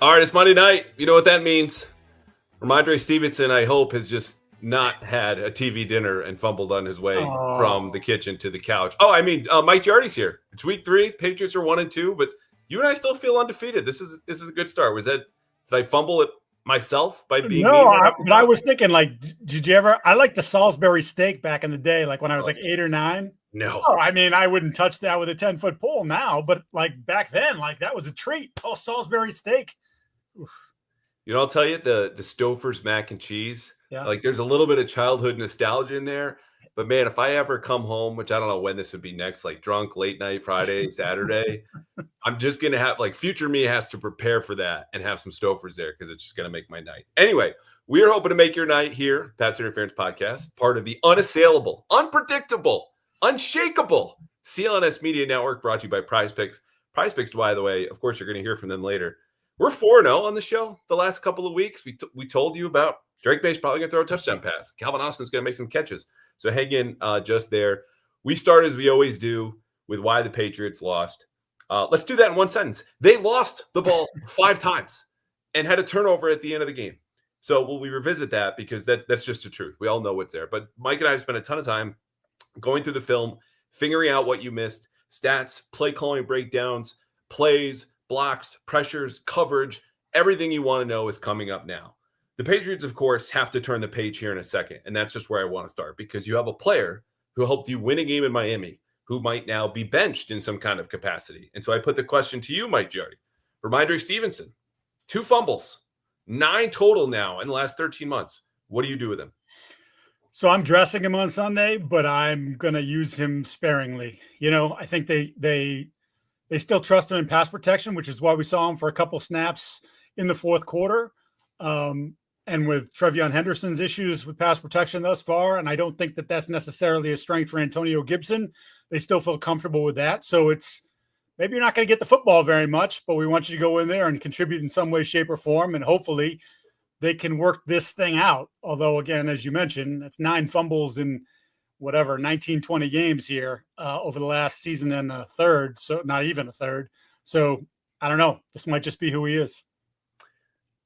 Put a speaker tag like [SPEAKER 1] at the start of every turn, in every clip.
[SPEAKER 1] All right, it's Monday night. You know what that means. Rhamondre Stevenson, I hope, has just not had a TV dinner and fumbled on his way from the
[SPEAKER 2] Oh,
[SPEAKER 1] kitchen to the couch. Mike Giardi's here. It's week 3. Patriots are 1-2, but you and I still feel undefeated. This is a good start. Did I fumble it myself by being
[SPEAKER 2] no,
[SPEAKER 1] mean right off the
[SPEAKER 2] but I
[SPEAKER 1] top?
[SPEAKER 2] was thinking, like, did you ever? I liked the Salisbury steak back in the day, like when I was like 8 or 9.
[SPEAKER 1] No.
[SPEAKER 2] Oh, I mean, I wouldn't touch that with a 10-foot pole now, but like back then, like that was a treat. Oh, Salisbury steak. Oof,
[SPEAKER 1] You know, I'll tell you the Stouffer's mac and cheese.
[SPEAKER 2] yeah.
[SPEAKER 1] Like, there's a little bit of childhood nostalgia in there. But man, if I ever come home, which I don't know when this would be next, like drunk late night Friday, Saturday, I'm just gonna have like future me has to prepare for that and have some Stouffer's there because it's just gonna make my night. Anyway, we are hoping to make your night here, Pat's Interference Podcast, part of the unassailable, unpredictable, unshakable CLNS Media Network, brought to you by Prize Picks. Prize Picks, by the way, of course, you're going to hear from them later. We're 4-0 on the show the last couple of weeks. We told you about Drake Maye's probably going to throw a touchdown pass. Calvin Austin's going to make some catches. So hang in just there. We start as we always do with why the Patriots lost. Let's do that in one sentence. They lost the ball 5 times and had a turnover at the end of the game. So we revisit that because that's just the truth. We all know what's there. But Mike and I have spent a ton of time going through the film, figuring out what you missed, stats, play calling breakdowns, plays, blocks, pressures, coverage. Everything you want to know is coming up now. The Patriots, of course, have to turn the page here in a second. And that's just where I want to start because you have a player who helped you win a game in Miami who might now be benched in some kind of capacity. And so I put the question to you, Mike Giardi. Rhamondre Stevenson, 2 fumbles, 9 total now in the last 13 months. What do you do with him?
[SPEAKER 2] So I'm dressing him on Sunday, but I'm gonna use him sparingly. You know, I think they still trust him in pass protection, which is why we saw him for a couple snaps in the fourth quarter. And with Trevion Henderson's issues with pass protection thus far, and I don't think that that's necessarily a strength for Antonio Gibson, they still feel comfortable with that. So it's maybe you're not going to get the football very much, but we want you to go in there and contribute in some way, shape, or form, and hopefully they can work this thing out. Although, again, as you mentioned, it's 9 fumbles in whatever 19, 20 games here over the last season and a third, so not even a third. So I don't know. This might just be who he is.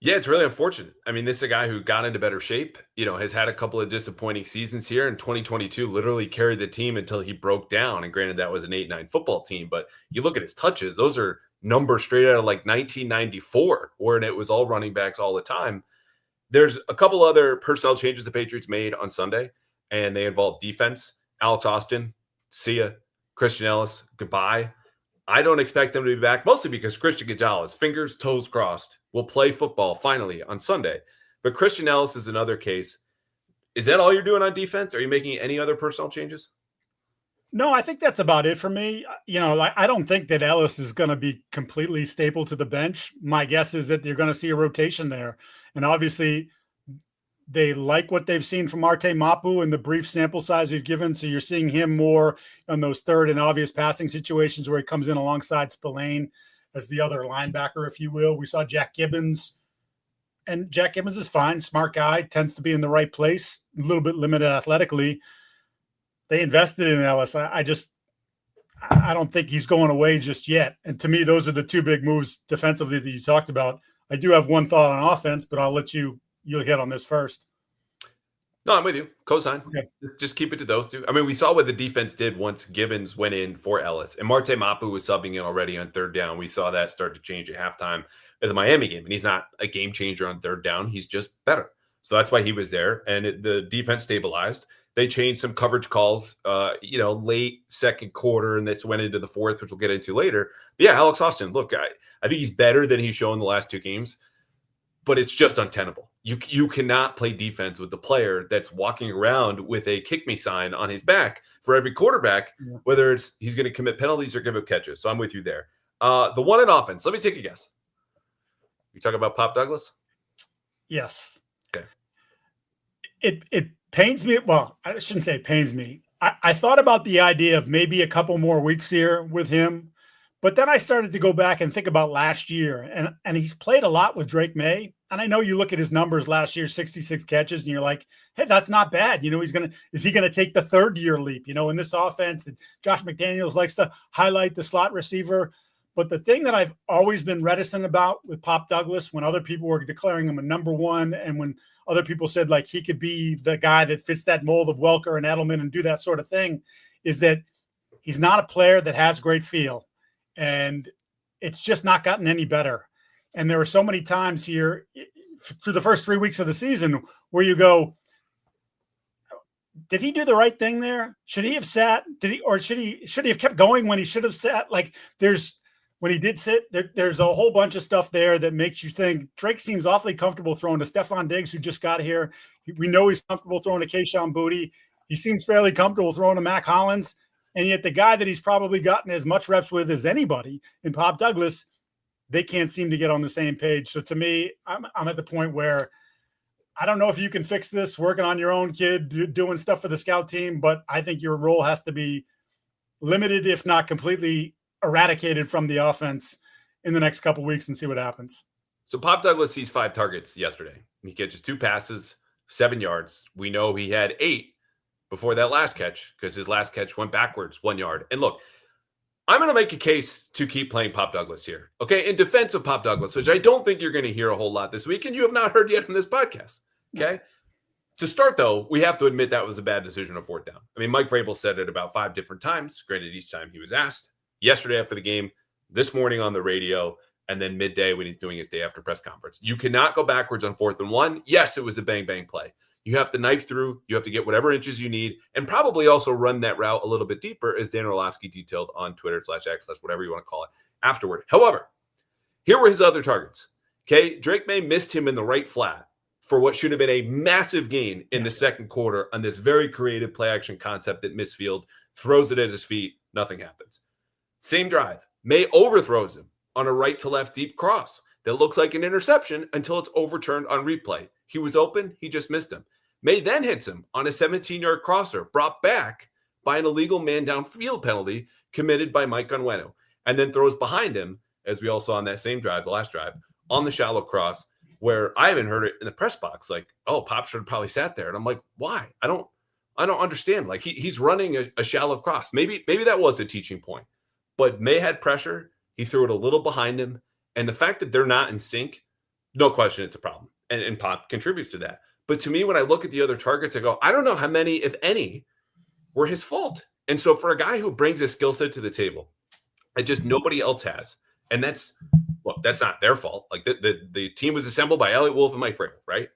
[SPEAKER 1] Yeah, it's really unfortunate. I mean, this is a guy who got into better shape, has had a couple of disappointing seasons here in 2022, literally carried the team until he broke down. And granted, that was an 8-9 football team, but you look at his touches, those are numbers straight out of like 1994, where it was all running backs all the time. There's a couple other personnel changes the Patriots made on Sunday, and they involve defense. Alex Austin, see ya. Christian Ellis, goodbye. I don't expect them to be back, mostly because Christian Gonzalez, fingers, toes crossed, will play football finally on Sunday. But Christian Ellis is another case. Is that all you're doing on defense? Are you making any other personnel changes?
[SPEAKER 2] No, I think that's about it for me. You know, I don't think that Ellis is going to be completely staple to the bench. My guess is that you're going to see a rotation there. And obviously, they like what they've seen from Arte Mapu in the brief sample size we've given. So you're seeing him more on those third and obvious passing situations where he comes in alongside Spillane as the other linebacker, if you will. We saw Jack Gibbons, and Jack Gibbons is fine, smart guy, tends to be in the right place, a little bit limited athletically. They invested in Ellis. I don't think he's going away just yet. And to me, those are the 2 big moves defensively that you talked about. I do have one thought on offense, but I'll let you'll hit on this first.
[SPEAKER 1] No, I'm with you. Cosign.
[SPEAKER 2] Okay.
[SPEAKER 1] Just keep it to those 2. I mean, we saw what the defense did once Gibbons went in for Ellis. And Marte Mapu was subbing in already on third down. We saw that start to change at halftime of the Miami game. And he's not a game changer on third down. He's just better. So that's why he was there. And the defense stabilized. They changed some coverage calls, late second quarter, and this went into the fourth, which we'll get into later. But yeah, Alex Austin, look, I think he's better than he's shown the last 2 games. But it's just untenable. You cannot play defense with the player that's walking around with a kick me sign on his back for every quarterback, whether it's he's going to commit penalties or give up catches. So I'm with you there. The one in offense, let me take a guess. You talking about Pop Douglas?
[SPEAKER 2] Yes.
[SPEAKER 1] Okay.
[SPEAKER 2] It pains me. Well, I shouldn't say it pains me. I thought about the idea of maybe a couple more weeks here with him. But then I started to go back and think about last year, and he's played a lot with Drake Maye. And I know you look at his numbers last year, 66 catches, and you're like, hey, that's not bad. You know, is he gonna take the 3rd year leap, in this offense? And Josh McDaniels likes to highlight the slot receiver. But the thing that I've always been reticent about with Pop Douglas, when other people were declaring him a number one, and when other people said like he could be the guy that fits that mold of Welker and Edelman and do that sort of thing, is that he's not a player that has great feel. And it's just not gotten any better. And there were so many times here through the first 3 weeks of the season where you go, did he do the right thing there? Should he have sat? Should he have kept going when he should have sat? Like when he did sit, there's a whole bunch of stuff there that makes you think Drake seems awfully comfortable throwing to Stephon Diggs, who just got here. We know he's comfortable throwing to Kayshon Boutte. He seems fairly comfortable throwing to Mac Hollins. And yet the guy that he's probably gotten as much reps with as anybody in Pop Douglas, they can't seem to get on the same page. So to me, I'm at the point where I don't know if you can fix this working on your own kid, doing stuff for the scout team, but I think your role has to be limited, if not completely eradicated from the offense in the next couple of weeks and see what happens.
[SPEAKER 1] So Pop Douglas sees 5 targets yesterday. He catches 2 passes, 7 yards. We know he had 8 before that last catch because his last catch went backwards 1 yard. And look, I'm going to make a case to keep playing Pop Douglas here. Okay. In defense of Pop Douglas, which I don't think you're going to hear a whole lot this week, and you have not heard yet on this podcast. Okay. To start, though, we have to admit that was a bad decision on 4th down. I mean, Mike Vrabel said it about 5 different times. Granted, each time he was asked. Yesterday after the game, this morning on the radio, and then midday when he's doing his day after press conference. You cannot go backwards on 4th and 1. Yes, it was a bang-bang play. You have to knife through. You have to get whatever inches you need, and probably also run that route a little bit deeper, as Dan Orlovsky detailed on Twitter /X/ whatever you want to call it afterward. However, here were his other targets. Okay, Drake Maye missed him in the right flat for what should have been a massive gain in the second quarter on this very creative play action concept that misfield throws it at his feet. Nothing happens. Same drive. Maye overthrows him on a right to left deep cross that looks like an interception until it's overturned on replay. He was open. He just missed him. Maye then hits him on a 17-yard crosser brought back by an illegal man downfield penalty committed by Mike Onwenu, and then throws behind him, as we all saw on that same drive, the last drive, on the shallow cross, where I haven't heard it in the press box. Like, oh, Pop should have probably sat there. And I'm like, why? I don't understand. Like he's running a shallow cross. Maybe that was a teaching point. But Maye had pressure. He threw it a little behind him. And the fact that they're not in sync, no question it's a problem. And Pop contributes to that. But to me, when I look at the other targets, I go, I don't know how many, if any, were his fault. And so for a guy who brings his skill set to the table, that just nobody else has, and that's not their fault. Like the team was assembled by Elliott Wolf and Mike Vrabel, right?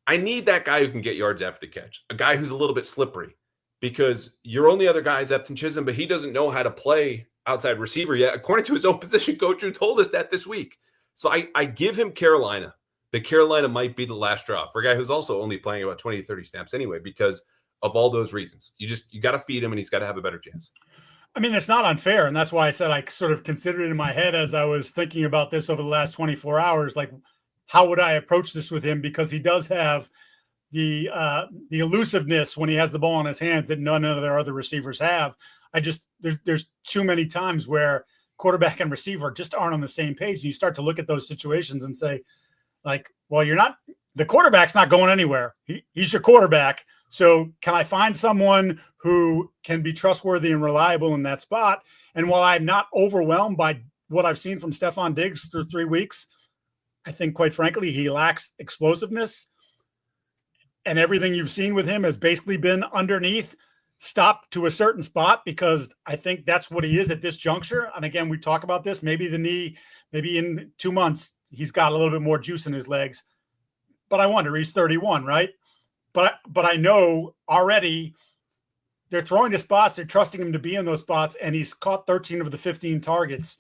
[SPEAKER 1] I need that guy who can get yards after the catch, a guy who's a little bit slippery, because your only other guy is Epton Chisholm, but he doesn't know how to play outside receiver yet, according to his own position coach who told us that this week. So I give him Carolina. The Carolina might be the last straw for a guy who's also only playing about 20 to 30 snaps anyway, because of all those reasons. You got to feed him, and he's got to have a better chance.
[SPEAKER 2] I mean, it's not unfair, and that's why I said I sort of considered it in my head as I was thinking about this over the last 24 hours. Like, how would I approach this with him? Because he does have the elusiveness when he has the ball in his hands that none of their other receivers have. There's too many times where quarterback and receiver just aren't on the same page. And you start to look at those situations and say, like, well, the quarterback's not going anywhere. He's your quarterback. So can I find someone who can be trustworthy and reliable in that spot? And while I'm not overwhelmed by what I've seen from Stephon Diggs through 3 weeks, I think, quite frankly, he lacks explosiveness. And everything you've seen with him has basically been underneath, stopped to a certain spot, because I think that's what he is at this juncture. And again, we talk about this, maybe the knee, maybe in 2 months, he's got a little bit more juice in his legs. But I wonder, he's 31, right? But I know already they're throwing to spots. They're trusting him to be in those spots, and he's caught 13 of the 15 targets.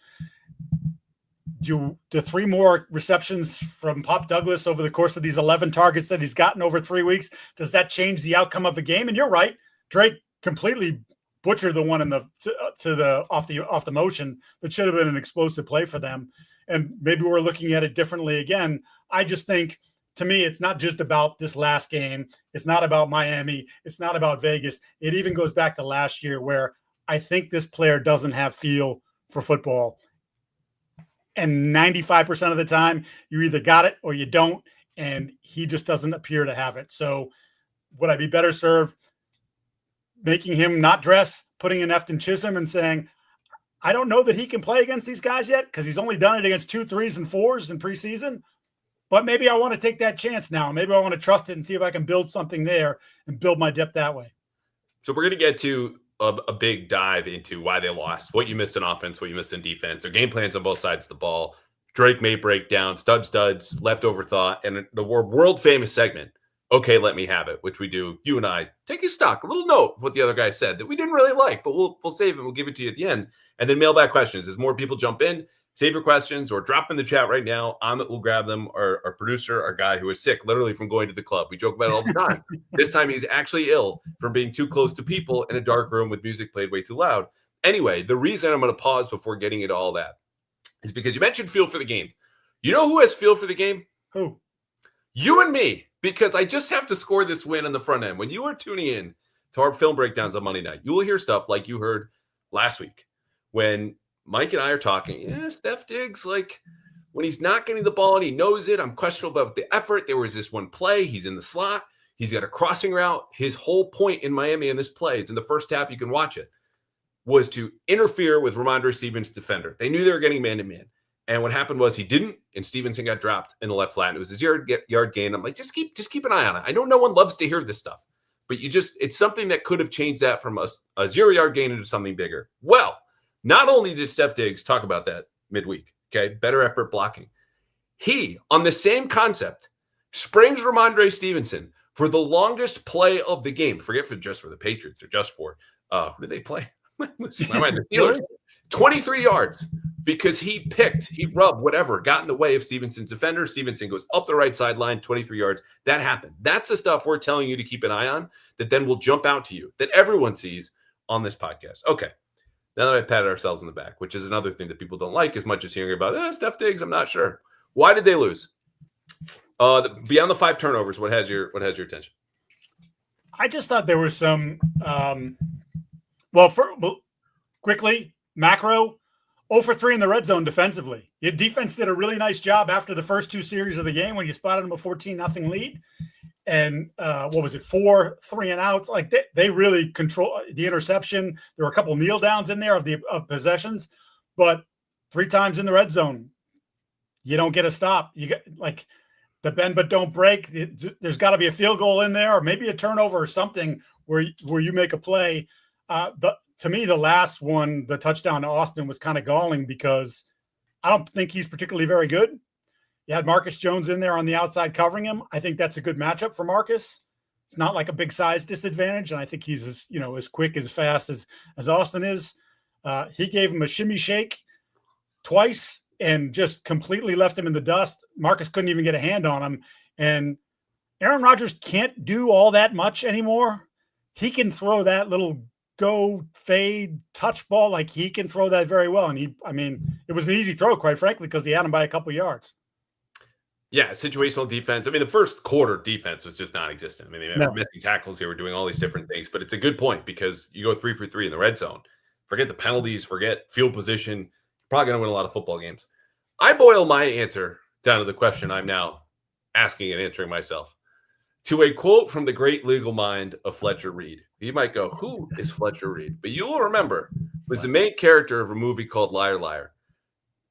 [SPEAKER 2] Do 3 more receptions from Pop Douglas over the course of these 11 targets that he's gotten over 3 weeks, does that change the outcome of the game? And you're right, Drake completely butchered the one in off the motion that should have been an explosive play for them. And maybe we're looking at it differently again. I just think, to me, it's not just about this last game. It's not about Miami. It's not about Vegas. It even goes back to last year, where I think this player doesn't have feel for football. And 95% of the time, you either got it or you don't, and he just doesn't appear to have it. So would I be better served making him not dress, putting in Epton Chisholm and saying, I don't know that he can play against these guys yet because he's only done it against 2 3s and 4s in preseason. But maybe I want to take that chance now. Maybe I want to trust it and see if I can build something there and build my depth that way.
[SPEAKER 1] So we're going to get to a big dive into why they lost, what you missed in offense, what you missed in defense, their game plans on both sides of the ball, Drake Maye breakdown, studs, leftover thought, and the world famous segment, Okay, Let Me Have It, which we do. You and I take a stock, a little note of what the other guy said that we didn't really like, but we'll save it. We'll give it to you at the end. And then mailbag questions. As more people jump in, save your questions or drop in the chat right now. Amit will grab them. Our producer, our guy who is sick, literally from going to the club. We joke about it all the time. This time he's actually ill from being too close to people in a dark room with music played way too loud. Anyway, the reason I'm going to pause before getting into all that is because you mentioned feel for the game. You know who has feel for the game?
[SPEAKER 2] Who?
[SPEAKER 1] You and me, because I just have to score this win on the front end. When you are tuning in to our film breakdowns on Monday night, you will hear stuff like you heard last week when Mike and I are talking. Yeah, Steph Diggs, like when he's not getting the ball and he knows it, I'm questionable about the effort. There was this one play. He's in the slot. He's got a crossing route. His whole point in Miami in this play, it's in the first half, you can watch it, was to interfere with Rhamondre Stevenson defender. They knew they were getting man-to-man. And what happened was he didn't, and Stevenson got dropped in the left flat. And it was his yard gain. I'm like, just keep an eye on it. I know no one loves to hear this stuff, but it's something that could have changed that from a 0-yard gain into something bigger. Well, not only did Steph Diggs talk about that midweek, okay, better effort blocking, he, on the same concept, springs Rhamondre Stevenson for the longest play of the game. Forget just for the Patriots or just for, who did they play? The Steelers. 23 yards. Because he rubbed, whatever, got in the way of Stevenson's defender. Stevenson goes up the right sideline, 23 yards. That happened. That's the stuff we're telling you to keep an eye on that then will jump out to you, that everyone sees on this podcast. Okay, now that I've patted ourselves in the back, which is another thing that people don't like as much as hearing about, Steph Diggs, I'm not sure. Why did they lose? Beyond the 5 turnovers, what has your attention?
[SPEAKER 2] I just thought there was some, quickly, macro, 0 for 3 in the red zone defensively. Your defense did a really nice job after the first 2 series of the game when you spotted them a 14-0 lead. And 4 3-and-outs? Like they really control the interception. There were a couple kneel downs in there of possessions, but 3 times in the red zone, you don't get a stop. You get like the bend but don't break. There's got to be a field goal in there, or maybe a turnover or something where you make a play. To me, the last one, the touchdown to Austin, was kind of galling because I don't think he's particularly very good. You had Marcus Jones in there on the outside covering him. I think that's a good matchup for Marcus. It's not like a big size disadvantage, and I think he's as quick, as fast as Austin is. He gave him a shimmy shake twice and just completely left him in the dust. Marcus couldn't even get a hand on him, and Aaron Rodgers can't do all that much anymore. He can throw that little go fade touch ball, like he can throw that very well. And it was an easy throw, quite frankly, because he had him by a couple yards. Yeah,
[SPEAKER 1] situational defense. The first quarter defense was just non-existent. They were missing tackles. They were doing all these different things, but it's a good point because you go 3 for 3 in the red zone. Forget the penalties, forget field position. You're probably going to win a lot of football games. I boil my answer down to the question I'm now asking and answering myself, to a quote from the great legal mind of Fletcher Reed. You might go, who is Fletcher Reed? But you will remember, was the main character of a movie called Liar, Liar.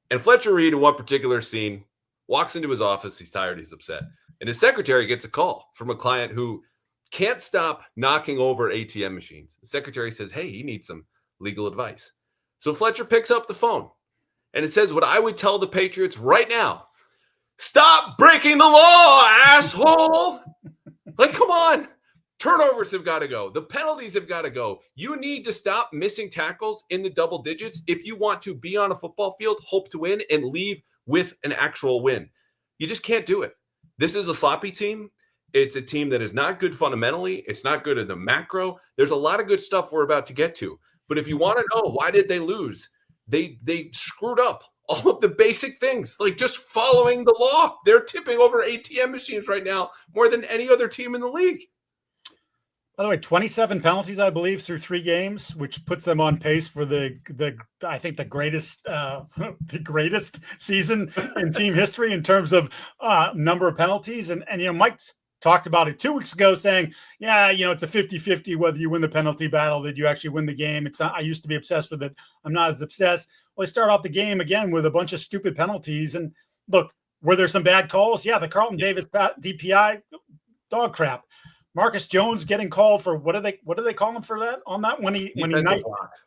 [SPEAKER 1] And Fletcher Reed, in one particular scene, walks into his office. He's tired. He's upset. And his secretary gets a call from a client who can't stop knocking over ATM machines. The secretary says, hey, he needs some legal advice. So Fletcher picks up the phone. And it says what I would tell the Patriots right now. Stop breaking the law, asshole. Like, come on. Turnovers have got to go. The penalties have got to go. You need to stop missing tackles in the double digits if you want to be on a football field, hope to win, and leave with an actual win. You just can't do it. This is a sloppy team. It's a team that is not good fundamentally. It's not good in the macro. There's a lot of good stuff we're about to get to. But if you want to know why did they lose, they screwed up all of the basic things, like just following the law. They're tipping over ATM machines right now more than any other team in the league.
[SPEAKER 2] By the way, 27 penalties, I believe, through 3 games, which puts them on pace for the greatest season in team history in terms of number of penalties. And Mike talked about it 2 weeks ago saying, yeah, it's a 50-50 whether you win the penalty battle, that you actually win the game. It's not, I used to be obsessed with it. I'm not as obsessed. Well, they start off the game again with a bunch of stupid penalties. And look, were there some bad calls? Yeah, the Carlton Davis DPI, dog crap. Marcus Jones getting called for what do they call him for that on that when he knifed?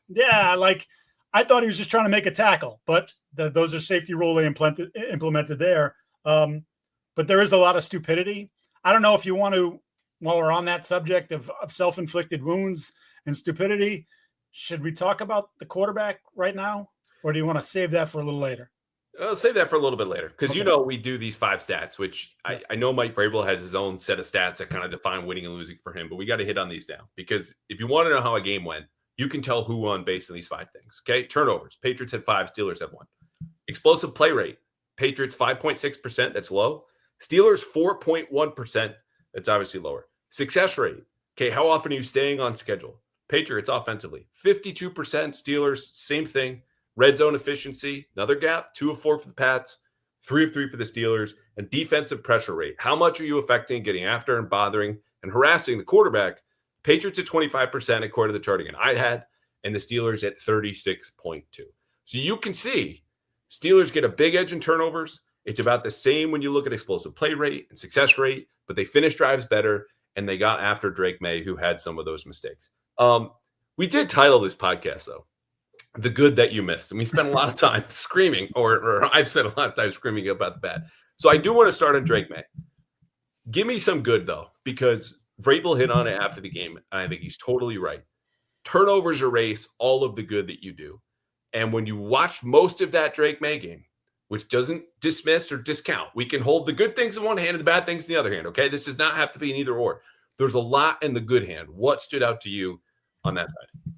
[SPEAKER 2] Yeah, like I thought he was just trying to make a tackle, but those are safety rule they implemented there. But there is a lot of stupidity. I don't know if you want to, while we're on that subject of self-inflicted wounds and stupidity, should we talk about the quarterback right now, or do you want to save that for a little later?
[SPEAKER 1] I'll save that for a little bit later because we do these 5 stats, which yes. I know Mike Vrabel has his own set of stats that kind of define winning and losing for him, but we got to hit on these now because if you want to know how a game went, you can tell who won based on these 5 things. Okay, turnovers. Patriots had 5, Steelers had 1. Explosive play rate. Patriots 5.6%. That's low. Steelers 4.1%. That's obviously lower. Success rate. Okay, how often are you staying on schedule? Patriots offensively 52%. Steelers same thing. Red zone efficiency, another gap, 2 of 4 for the Pats, 3 of 3 for the Steelers, and defensive pressure rate. How much are you affecting, getting after and bothering and harassing the quarterback? Patriots at 25%, according to the chart again I had, and the Steelers at 36.2. So you can see Steelers get a big edge in turnovers. It's about the same when you look at explosive play rate and success rate, but they finish drives better, and they got after Drake Maye, who had some of those mistakes. We did title this podcast, though, The Good That You Missed. And we spent a lot of time screaming, or I've spent a lot of time screaming about the bad. So I do want to start on Drake Maye. Give me some good, though, because Vrabel hit on it after the game. And I think he's totally right. Turnovers erase all of the good that you do. And when you watch most of that Drake Maye game, which doesn't dismiss or discount, we can hold the good things in one hand and the bad things in the other hand, okay? This does not have to be an either or. There's a lot in the good hand. What stood out to you on that side?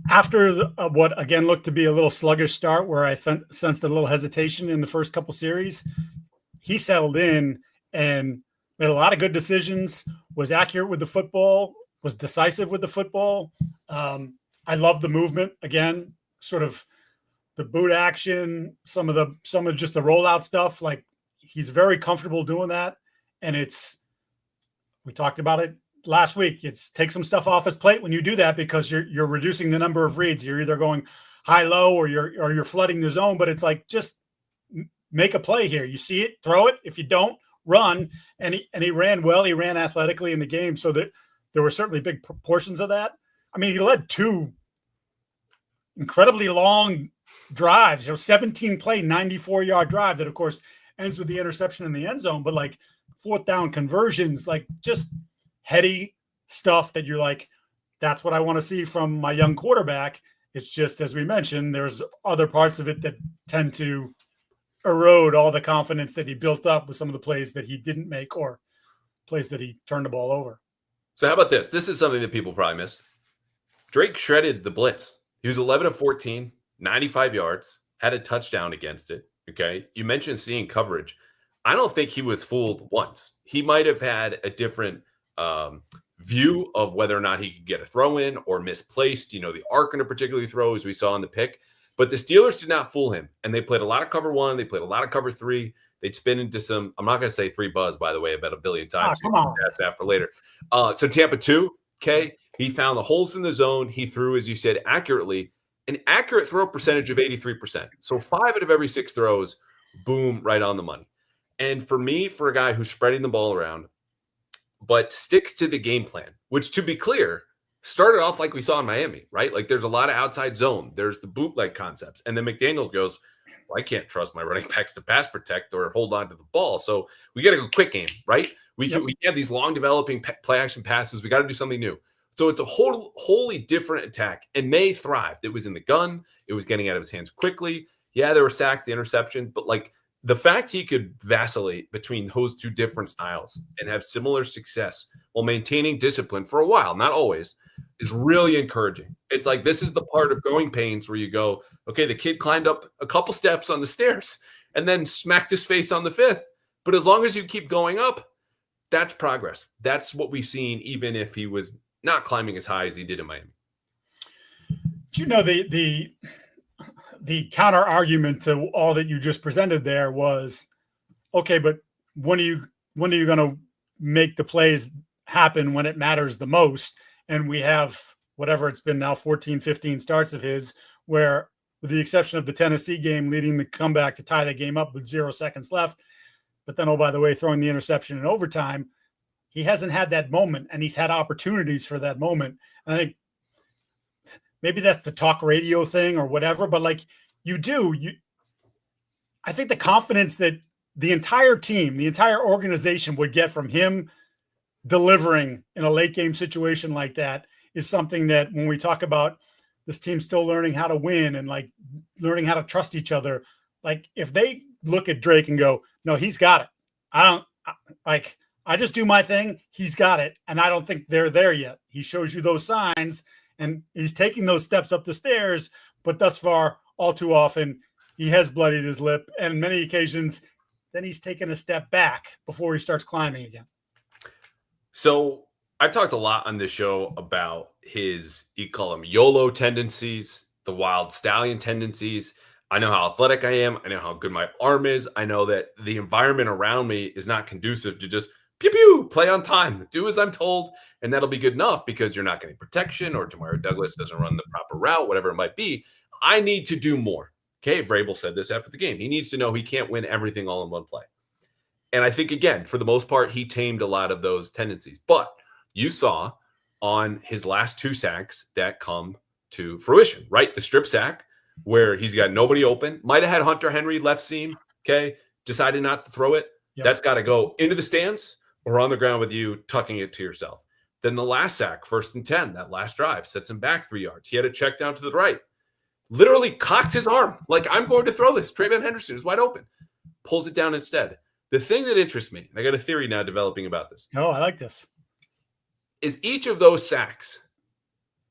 [SPEAKER 2] After what, again, looked to be a little sluggish start where I sensed a little hesitation in the first couple series, he settled in and made a lot of good decisions, was accurate with the football, was decisive with the football. I love the movement, again, sort of the boot action, some of just the rollout stuff. Like, he's very comfortable doing that. And we talked about it last week. It's take some stuff off his plate when you do that because you're reducing the number of reads. You're either going high-low or you're flooding the zone, but it's like, just make a play here. You see it, throw it. If you don't, run. And he ran well. He ran athletically in the game, so that there were certainly big portions of that. I mean, he led 2 incredibly long drives, 17-play, 94-yard drive that, of course, ends with the interception in the end zone, but like 4th down conversions, like just heady stuff that you're like, that's what I want to see from my young quarterback. It's just, as we mentioned, there's other parts of it that tend to erode all the confidence that he built up with some of the plays that he didn't make or plays that he turned the ball over.
[SPEAKER 1] So how about this? This is something that people probably missed. Drake shredded the blitz. He was 11 of 14, 95 yards, had a touchdown against it. Okay. You mentioned seeing coverage. I don't think he was fooled once. He might have had a different view of whether or not he could get a throw in or misplaced, the arc in a particular throw, as we saw in the pick. But the Steelers did not fool him. And they played a lot of cover 1. They played a lot of cover 3. They'd spin into some, I'm not going to say 3 buzz, by the way, about a billion times.
[SPEAKER 2] Come on.
[SPEAKER 1] That's that for later. So Tampa 2, okay. He found the holes in the zone. He threw, as you said, accurately, an accurate throw percentage of 83%. So 5 out of every 6 throws, boom, right on the money. And for me, for a guy who's spreading the ball around, but sticks to the game plan, which, to be clear, started off like we saw in Miami, right? Like, there's a lot of outside zone. There's the bootleg concepts. And then McDaniel goes, well, I can't trust my running backs to pass protect or hold on to the ball. So we got to go quick game, right? We have these long developing play action passes. We got to do something new. So it's a wholly different attack. And Maye thrived. It was in the gun. It was getting out of his hands quickly. Yeah, there were sacks, the interception, but like, the fact he could vacillate between those 2 different styles and have similar success while maintaining discipline for a while, not always, is really encouraging. It's like, this is the part of growing pains where you go, okay, the kid climbed up a couple steps on the stairs and then smacked his face on the 5th. But as long as you keep going up, that's progress. That's what we've seen, even if he was not climbing as high as he did in Miami.
[SPEAKER 2] The counter argument to all that you just presented there was, okay, but when are you going to make the plays happen when it matters the most. And we have whatever it's been now, 14, 15 starts of his, where with the exception of the Tennessee game, leading the comeback to tie the game up with 0 seconds left. But then, oh, by the way, throwing the interception in overtime, he hasn't had that moment, and he's had opportunities for that moment. And I think maybe that's the talk radio thing or whatever, but like I think the confidence that the entire team, the entire organization would get from him delivering in a late game situation like that is something that when we talk about this team still learning how to win and like learning how to trust each other, like if they look at Drake and go, no, he's got it. I just do my thing. He's got it. And I don't think they're there yet. He shows you those signs and he's taking those steps up the stairs. But thus far, all too often, he has bloodied his lip. And on many occasions, then he's taken a step back before he starts climbing again.
[SPEAKER 1] So I've talked a lot on this show about his, you call them YOLO tendencies, the wild stallion tendencies. I know how athletic I am. I know how good my arm is. I know that the environment around me is not conducive to just pew pew, play on time, do as I'm told, and that'll be good enough because you're not getting protection or DeMario Douglas doesn't run the proper route, whatever it might be. I need to do more. Okay, Vrabel said this after the game. He needs to know he can't win everything all in one play. And I think, again, for the most part, he tamed a lot of those tendencies. But you saw on his last 2 sacks that come to fruition, right? The strip sack where he's got nobody open. Might have had Hunter Henry left seam, okay? Decided not to throw it. Yep. That's got to go into the stands or on the ground with you, tucking it to yourself. Then the last sack, 1st and 10, that last drive, sets him back 3 yards. He had a check down to the right. Literally cocked his arm. Like, I'm going to throw this. Trayvon Henderson is wide open. Pulls it down instead. The thing that interests me, and I got a theory now developing about this.
[SPEAKER 2] Oh, I like this.
[SPEAKER 1] Is each of those sacks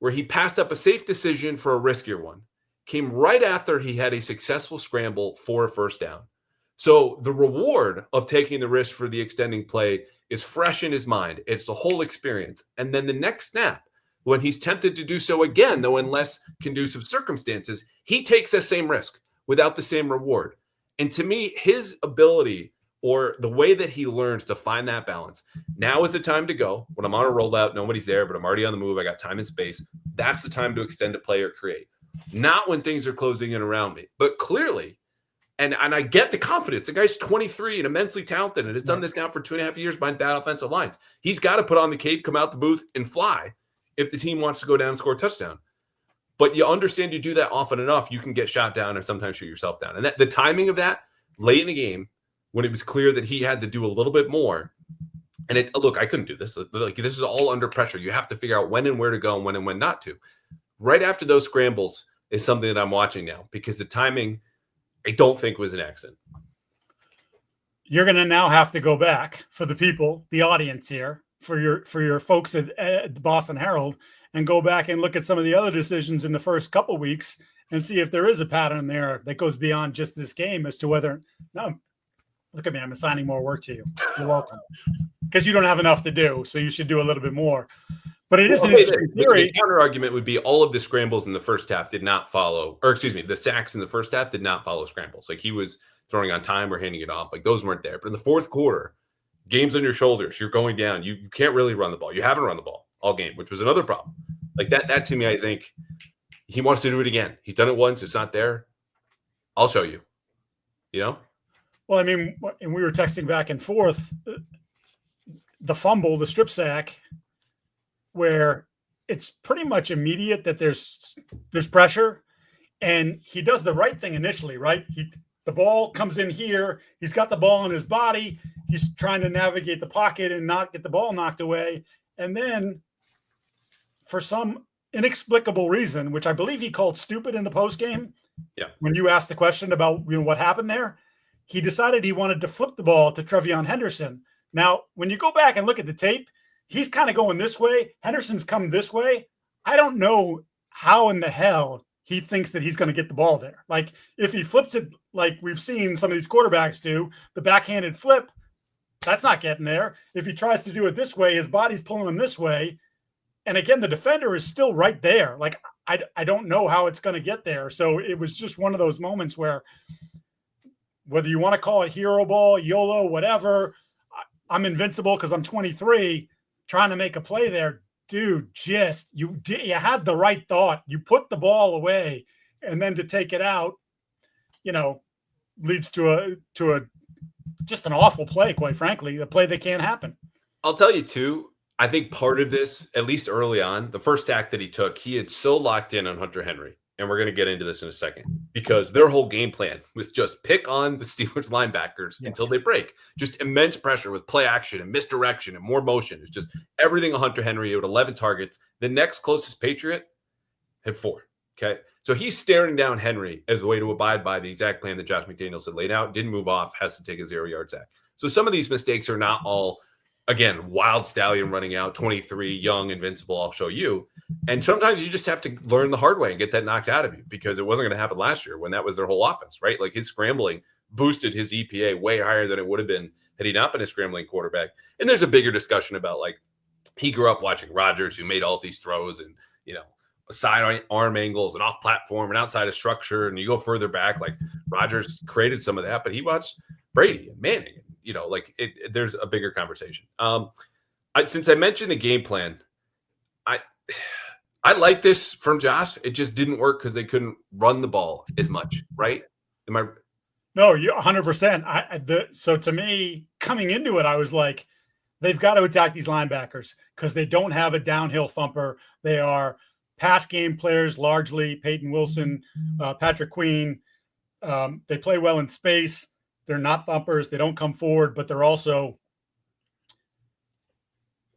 [SPEAKER 1] where he passed up a safe decision for a riskier one came right after he had a successful scramble for a 1st down. So the reward of taking the risk for the extending play is fresh in his mind. It's the whole experience. And then the next snap, when he's tempted to do so again, though in less conducive circumstances, he takes that same risk without the same reward. And to me, his ability or the way that he learns to find that balance, now is the time to go. When I'm on a rollout, nobody's there, but I'm already on the move. I got time and space. That's the time to extend a play or create. Not when things are closing in around me. But clearly, and I get the confidence. The guy's 23 and immensely talented and has done this now for 2.5 years behind bad offensive lines. He's got to put on the cape, come out the booth, and fly if the team wants to go down and score a touchdown. But you understand you do that often enough, you can get shot down and sometimes shoot yourself down. And the timing of that late in the game, when it was clear that he had to do a little bit more. And look, I couldn't do this. Like, this is all under pressure. You have to figure out when and where to go and when not to. Right after those scrambles is something that I'm watching now because the timing, I don't think was an accident.
[SPEAKER 2] You're going to now have to go back for the people, the audience here, for your folks at the Boston Herald, and go back and look at some of the other decisions in the first couple weeks and see if there is a pattern there that goes beyond just this game as to whether no. Look at me, I'm assigning more work to you. You're welcome. Because you don't have enough to do, so you should do a little bit more. But it is an interesting theory.
[SPEAKER 1] The counter argument would be all of the scrambles in the first half did not follow, or excuse me, the sacks in the first half did not follow scrambles. Like he was throwing on time or handing it off. Like those weren't there. But in the fourth quarter, game's on your shoulders. You're going down. You can't really run the ball. You haven't run the ball all game, which was another problem. Like that to me, I think he wants to do it again. He's done it once. It's not there. I'll show you. You know?
[SPEAKER 2] Well, I mean, and we were texting back and forth. The fumble, the strip sack, where it's pretty much immediate that there's pressure, and he does the right thing initially, right? The ball comes in here. He's got the ball in his body. He's trying to navigate the pocket and not get the ball knocked away. And then for some inexplicable reason, which I believe he called stupid in the postgame, when you asked the question about what happened there, he decided he wanted to flip the ball to Trevion Henderson. Now, when you go back and look at the tape, he's kind of going this way. Henderson's come this way. I don't know how in the hell he thinks that he's going to get the ball there. Like, if he flips it like we've seen some of these quarterbacks do, the backhanded flip, that's not getting there. If he tries to do it this way, his body's pulling him this way. And again, the defender is still right there. Like, I don't know how it's going to get there. So it was just one of those moments where, whether you want to call it hero ball, YOLO, whatever, I'm invincible because I'm 23 trying to make a play there. Dude, you had the right thought. You put the ball away, and then to take it out, leads to a just an awful play, quite frankly, a play that can't happen.
[SPEAKER 1] I'll tell you too, I think part of this, at least early on, the first sack that he took, he had so locked in on Hunter Henry. And we're going to get into this in a second because their whole game plan was just pick on the Steelers linebackers until they break. Just immense pressure with play action and misdirection and more motion. It's just everything on Hunter Henry with 11 targets. The next closest Patriot had 4. Okay. So he's staring down Henry as a way to abide by the exact plan that Josh McDaniels had laid out, didn't move off, has to take a 0-yard sack. So some of these mistakes are not all, again, wild stallion running out, 23, young, invincible, I'll show you. And sometimes you just have to learn the hard way and get that knocked out of you because it wasn't going to happen last year when that was their whole offense, right? Like his scrambling boosted his EPA way higher than it would have been had he not been a scrambling quarterback. And there's a bigger discussion about like he grew up watching Rodgers, who made all these throws and, side arm angles and off platform and outside of structure. And you go further back, like Rodgers created some of that, but he watched Brady and Manning. There's a bigger conversation. Since I mentioned the game plan, I like this from Josh. It just didn't work because they couldn't run the ball as much, right? Am I?
[SPEAKER 2] No, you're 100%. So to me, coming into it, I was like, they've got to attack these linebackers because they don't have a downhill thumper. They are pass game players largely. Peyton Wilson, Patrick Queen. They play well in space. They're not thumpers. They don't come forward, but they're also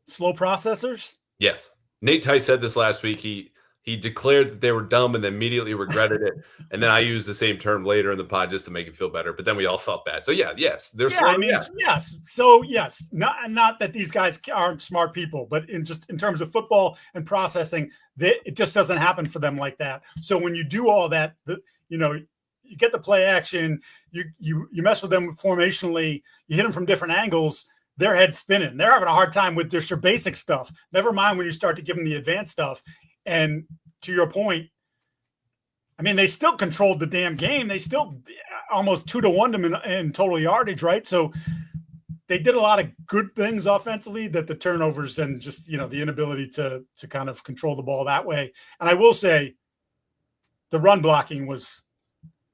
[SPEAKER 2] slow processors.
[SPEAKER 1] Yes. Nate Tice said this last week. He declared that they were dumb and then immediately regretted it. And then I used the same term later in the pod just to make it feel better. But then we all felt bad. So yes, they're slow.
[SPEAKER 2] Yes. So yes, not that these guys aren't smart people, but in terms of football and processing, it just doesn't happen for them like that. So when you do all that, you get the play action, you mess with them formationally, you hit them from different angles. Their head's spinning. They're having a hard time with just your basic stuff. Never mind when you start to give them the advanced stuff. And to your point, I mean, they still controlled the damn game. They still almost 2-1 them in total yardage, right? So they did a lot of good things offensively that the turnovers and just, the inability to kind of control the ball that way. And I will say the run blocking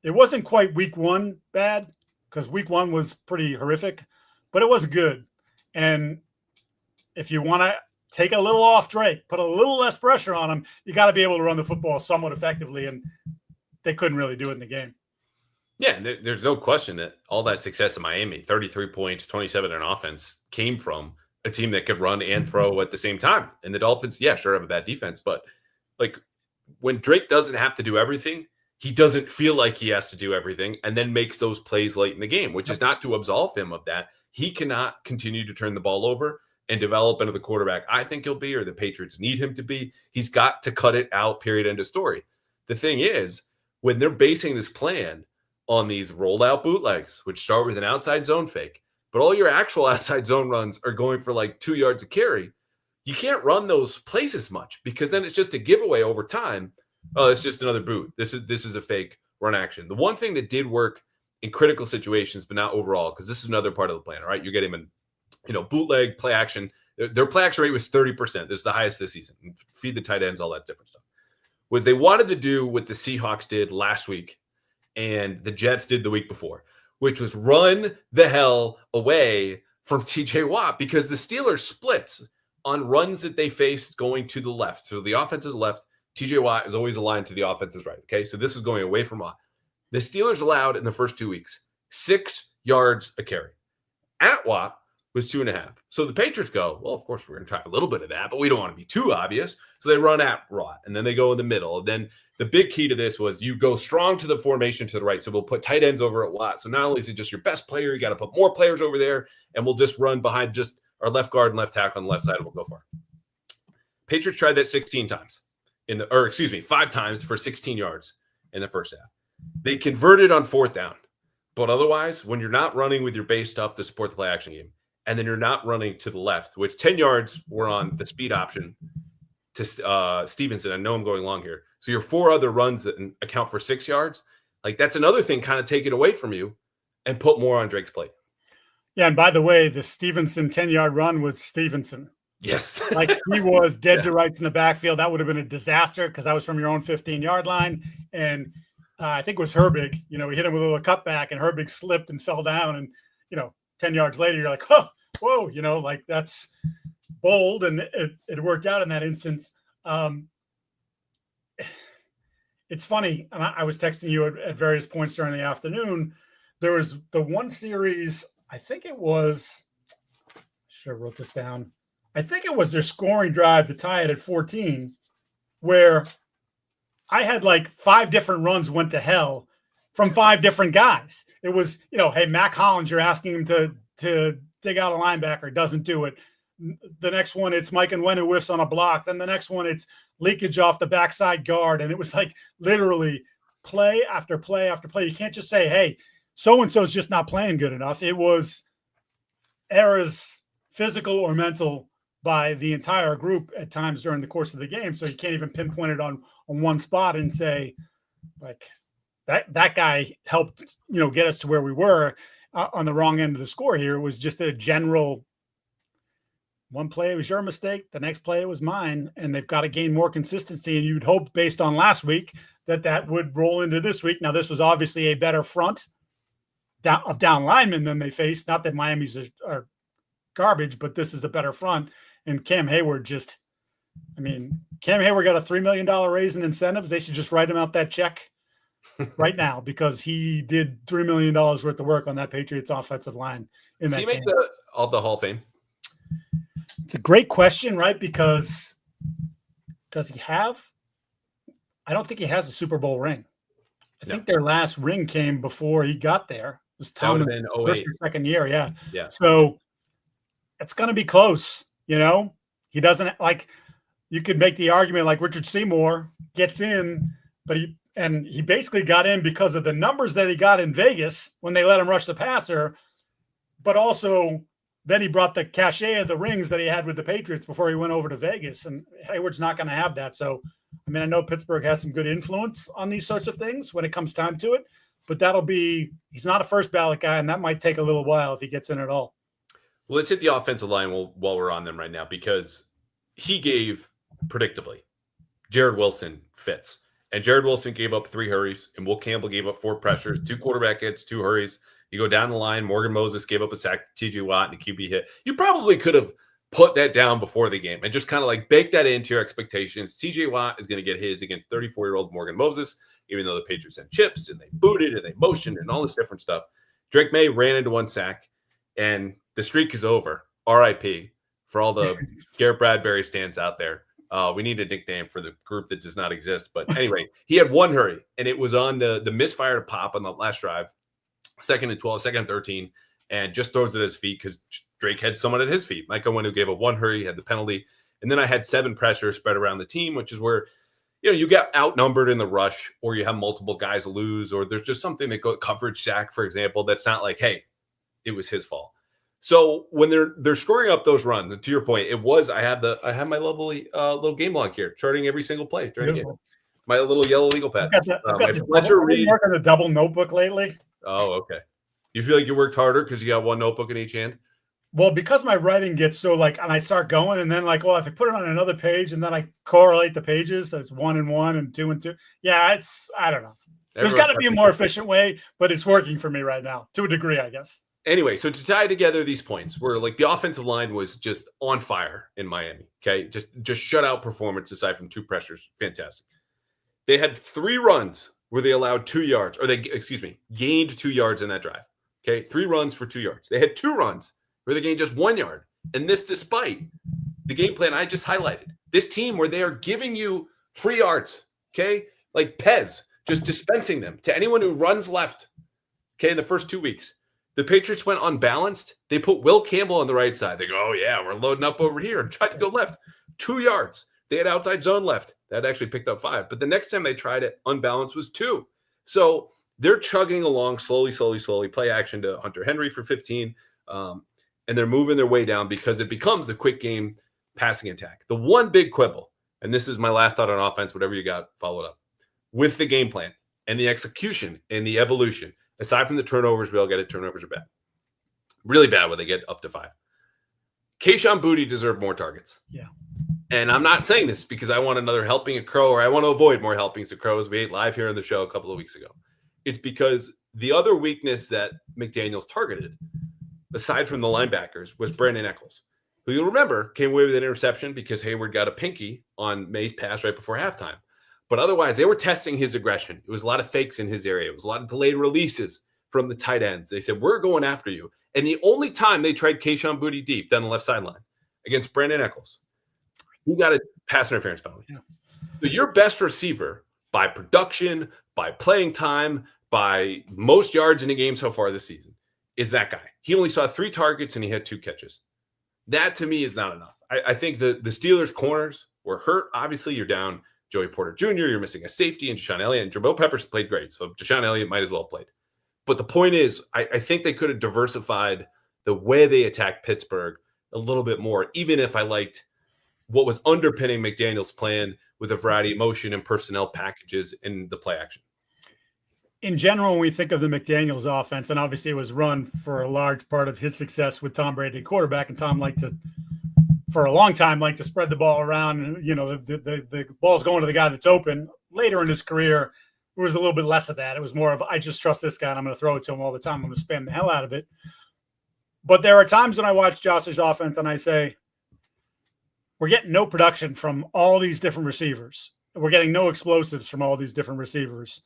[SPEAKER 2] it wasn't quite week 1 bad because week 1 was pretty horrific, but it was good. And if you want to take a little off Drake, put a little less pressure on him, you got to be able to run the football somewhat effectively. And they couldn't really do it in the game.
[SPEAKER 1] Yeah, there's no question that all that success in Miami, 33 points, 27 in offense, came from a team that could run and throw at the same time. And the Dolphins, sure, have a bad defense. But like when Drake doesn't have to do everything, he doesn't feel like he has to do everything and then makes those plays late in the game, which is not to absolve him of that. He cannot continue to turn the ball over and develop into the quarterback I think he'll be, or the Patriots need him to be. He's got to cut it out, period, end of story. The thing is, when they're basing this plan on these rolled out bootlegs, which start with an outside zone fake, but all your actual outside zone runs are going for like 2 yards a carry, you can't run those plays as much because then it's just a giveaway over time. Oh, it's just another boot. This is a fake run action. The one thing that did work in critical situations, but not overall, because this is another part of the plan, all right? You're getting bootleg, play action. Their play action rate was 30%. This is the highest this season. Feed the tight ends, all that different stuff. Was they wanted to do what the Seahawks did last week and the Jets did the week before, which was run the hell away from TJ Watt because the Steelers splits on runs that they faced going to the left. So the offense is left. TJ Watt is always aligned to the offense's right. Okay, so this is going away from Watt. The Steelers allowed in the first 2 weeks 6 yards a carry. At Watt was 2.5. So the Patriots go, well, of course, we're going to try a little bit of that, but we don't want to be too obvious. So they run at Watt, and then they go in the middle. And then the big key to this was you go strong to the formation to the right. So we'll put tight ends over at Watt. So not only is it just your best player, you got to put more players over there, and we'll just run behind just our left guard and left tackle on the left side, and we'll go far. Patriots tried that 16 times. 5 times for 16 yards in the first half. They converted on 4th down. But otherwise, when you're not running with your base stuff to support the play action game, and then you're not running to the left, which 10 yards were on the speed option to Stevenson. I know I'm going long here. So your 4 other runs that account for 6 yards, like that's another thing kind of take it away from you and put more on Drake's plate.
[SPEAKER 2] Yeah, and by the way, the Stevenson 10-yard run was Stevenson.
[SPEAKER 1] Yes.
[SPEAKER 2] Like, he was dead
[SPEAKER 1] Yeah.
[SPEAKER 2] to rights in the backfield. That would have been a disaster because that was from your own 15-yard line. And I think it was Herbig. You know, we hit him with a little cutback, and Herbig slipped and fell down. And, 10 yards later, you're like, oh, whoa, like, that's bold. And it worked out in that instance. It's funny. And I was texting you at various points during the afternoon. There was the one series, I think it was, I should have wrote this down. I think it was their scoring drive to tie it at 14, where I had like 5 different runs went to hell from 5 different guys. It was, hey, Mac Hollins, you're asking him to dig out a linebacker, doesn't do it. The next one, it's Mike and Wen who whiffs on a block. Then the next one, it's leakage off the backside guard. And it was like literally play after play after play. You can't just say, hey, so-and-so's just not playing good enough. It was errors, physical or mental, by the entire group at times during the course of the game. So you can't even pinpoint it on one spot and say, like, that guy helped, get us to where we were on the wrong end of the score here. It was just a general, one play was your mistake, the next play was mine, and they've got to gain more consistency. And you'd hope, based on last week, that would roll into this week. Now, this was obviously a better front of down linemen than they faced. Not that Miami's are garbage, but this is a better front. And Cam Hayward Cam Hayward got a $3 million raise in incentives. They should just write him out that check right now, because he did $3 million worth of work on that Patriots offensive line.
[SPEAKER 1] Does he make the Hall of Fame?
[SPEAKER 2] It's a great question, right? Because does he have? I don't think he has a Super Bowl ring. I think their last ring came before he got there. It was Tomlin's first or second year. Yeah.
[SPEAKER 1] Yeah.
[SPEAKER 2] So it's going to be close. He doesn't, like, you could make the argument like Richard Seymour gets in, but he basically got in because of the numbers that he got in Vegas when they let him rush the passer, but also then he brought the cachet of the rings that he had with the Patriots before he went over to Vegas, and Hayward's not going to have that. So, I know Pittsburgh has some good influence on these sorts of things when it comes time to it, but he's not a first ballot guy, and that might take a little while if he gets in at all.
[SPEAKER 1] Well, let's hit the offensive line while we're on them right now, because he gave, predictably, Jared Wilson fits. And Jared Wilson gave up 3 hurries, and Will Campbell gave up 4 pressures, 2 quarterback hits, 2 hurries. You go down the line, Morgan Moses gave up a sack to TJ Watt and a QB hit. You probably could have put that down before the game and just kind of like bake that into your expectations. TJ Watt is going to get his against 34-year-old Morgan Moses, even though the Patriots had chips and they booted and they motioned and all this different stuff. Drake Maye ran into 1 sack, and the streak is over. RIP for all the Garrett Bradbury stands out there. We need a nickname for the group that does not exist. But anyway, he had 1 hurry, and it was on the misfire to pop on the last drive, 2nd and 12, 2nd and 13, and just throws it at his feet because Drake had someone at his feet. Mike Owen, who gave up 1 hurry, had the penalty. And then I had 7 pressures spread around the team, which is where, you get outnumbered in the rush, or you have multiple guys lose, or there's just something that goes coverage sack, for example, that's not like, hey, it was his fault. So when they're scoring up those runs, and to your point, it was I have my lovely little game log here, charting every single play during the game. My little yellow legal pad. My Fletcher Reed.
[SPEAKER 2] Working a double notebook lately.
[SPEAKER 1] Oh, okay. You feel like you worked harder because you got 1 notebook in each hand?
[SPEAKER 2] Well, because my writing gets so and I start going, and then if I put it on another page, and then I correlate the pages, that's 1 and 1 and 2 and 2. Yeah, I don't know. There's got to be a more efficient way, but it's working for me right now to a degree, I guess.
[SPEAKER 1] Anyway, so to tie together these points, where the offensive line was just on fire in Miami. Okay, just shutout performance aside from 2 pressures, fantastic. They had 3 runs where they allowed 2 yards, or gained 2 yards in that drive. Okay, 3 runs for 2 yards. They had 2 runs where they gained just 1 yard, and this despite the game plan I just highlighted. This team where they are giving you free yards. Okay, like Pez, just dispensing them to anyone who runs left. Okay, in the first 2 weeks. The Patriots went unbalanced. They put Will Campbell on the right side. They go, oh, yeah, we're loading up over here, and tried to go left. 2 yards. They had outside zone left. That actually picked up 5. But the next time they tried it, unbalanced was 2. So they're chugging along slowly. Play action to Hunter Henry for 15. And they're moving their way down because it becomes the quick game passing attack. The one big quibble, and this is my last thought on offense, whatever you got, follow it up, with the game plan and the execution and the evolution. Aside from the turnovers, we all get it. Turnovers are bad. Really bad when they get up to 5. Kayshon Boutte deserved more targets.
[SPEAKER 2] Yeah.
[SPEAKER 1] And I'm not saying this because I want another helping of Crow, or I want to avoid more helpings of Crow, as we ate live here on the show a couple of weeks ago. It's because the other weakness that McDaniels targeted, aside from the linebackers, was Brandon Echols, who you'll remember came away with an interception because Hayward got a pinky on Maye's pass right before halftime. But otherwise, they were testing his aggression. It was a lot of fakes in his area. It was a lot of delayed releases from the tight ends. They said, we're going after you. And the only time they tried Kayshon Boutte deep down the left sideline against Brandon Echols, he got a pass interference penalty. Yeah. So your best receiver by production, by playing time, by most yards in a game so far this season is that guy. He only saw 3 targets and he had 2 catches. That to me is not enough. I think the Steelers corners were hurt. Obviously, you're down Joey Porter Jr., you're missing a safety, and Deshaun Elliott, and Jabril Peppers played great. So Deshaun Elliott might as well have played. But the point is, I think they could have diversified the way they attacked Pittsburgh a little bit more, even if I liked what was underpinning McDaniel's plan with a variety of motion and personnel packages in the play action.
[SPEAKER 2] In general, when we think of the McDaniels offense, and obviously it was run for a large part of his success with Tom Brady quarterback, and Tom liked to, for a long time, spread the ball around. And, the ball's going to the guy that's open. Later in his career, it was a little bit less of that. It was more of, I just trust this guy and I'm going to throw it to him all the time. I'm going to spam the hell out of it. But there are times when I watch Josh's offense and I say, we're getting no production from all these different receivers. We're getting no explosives from all these different receivers.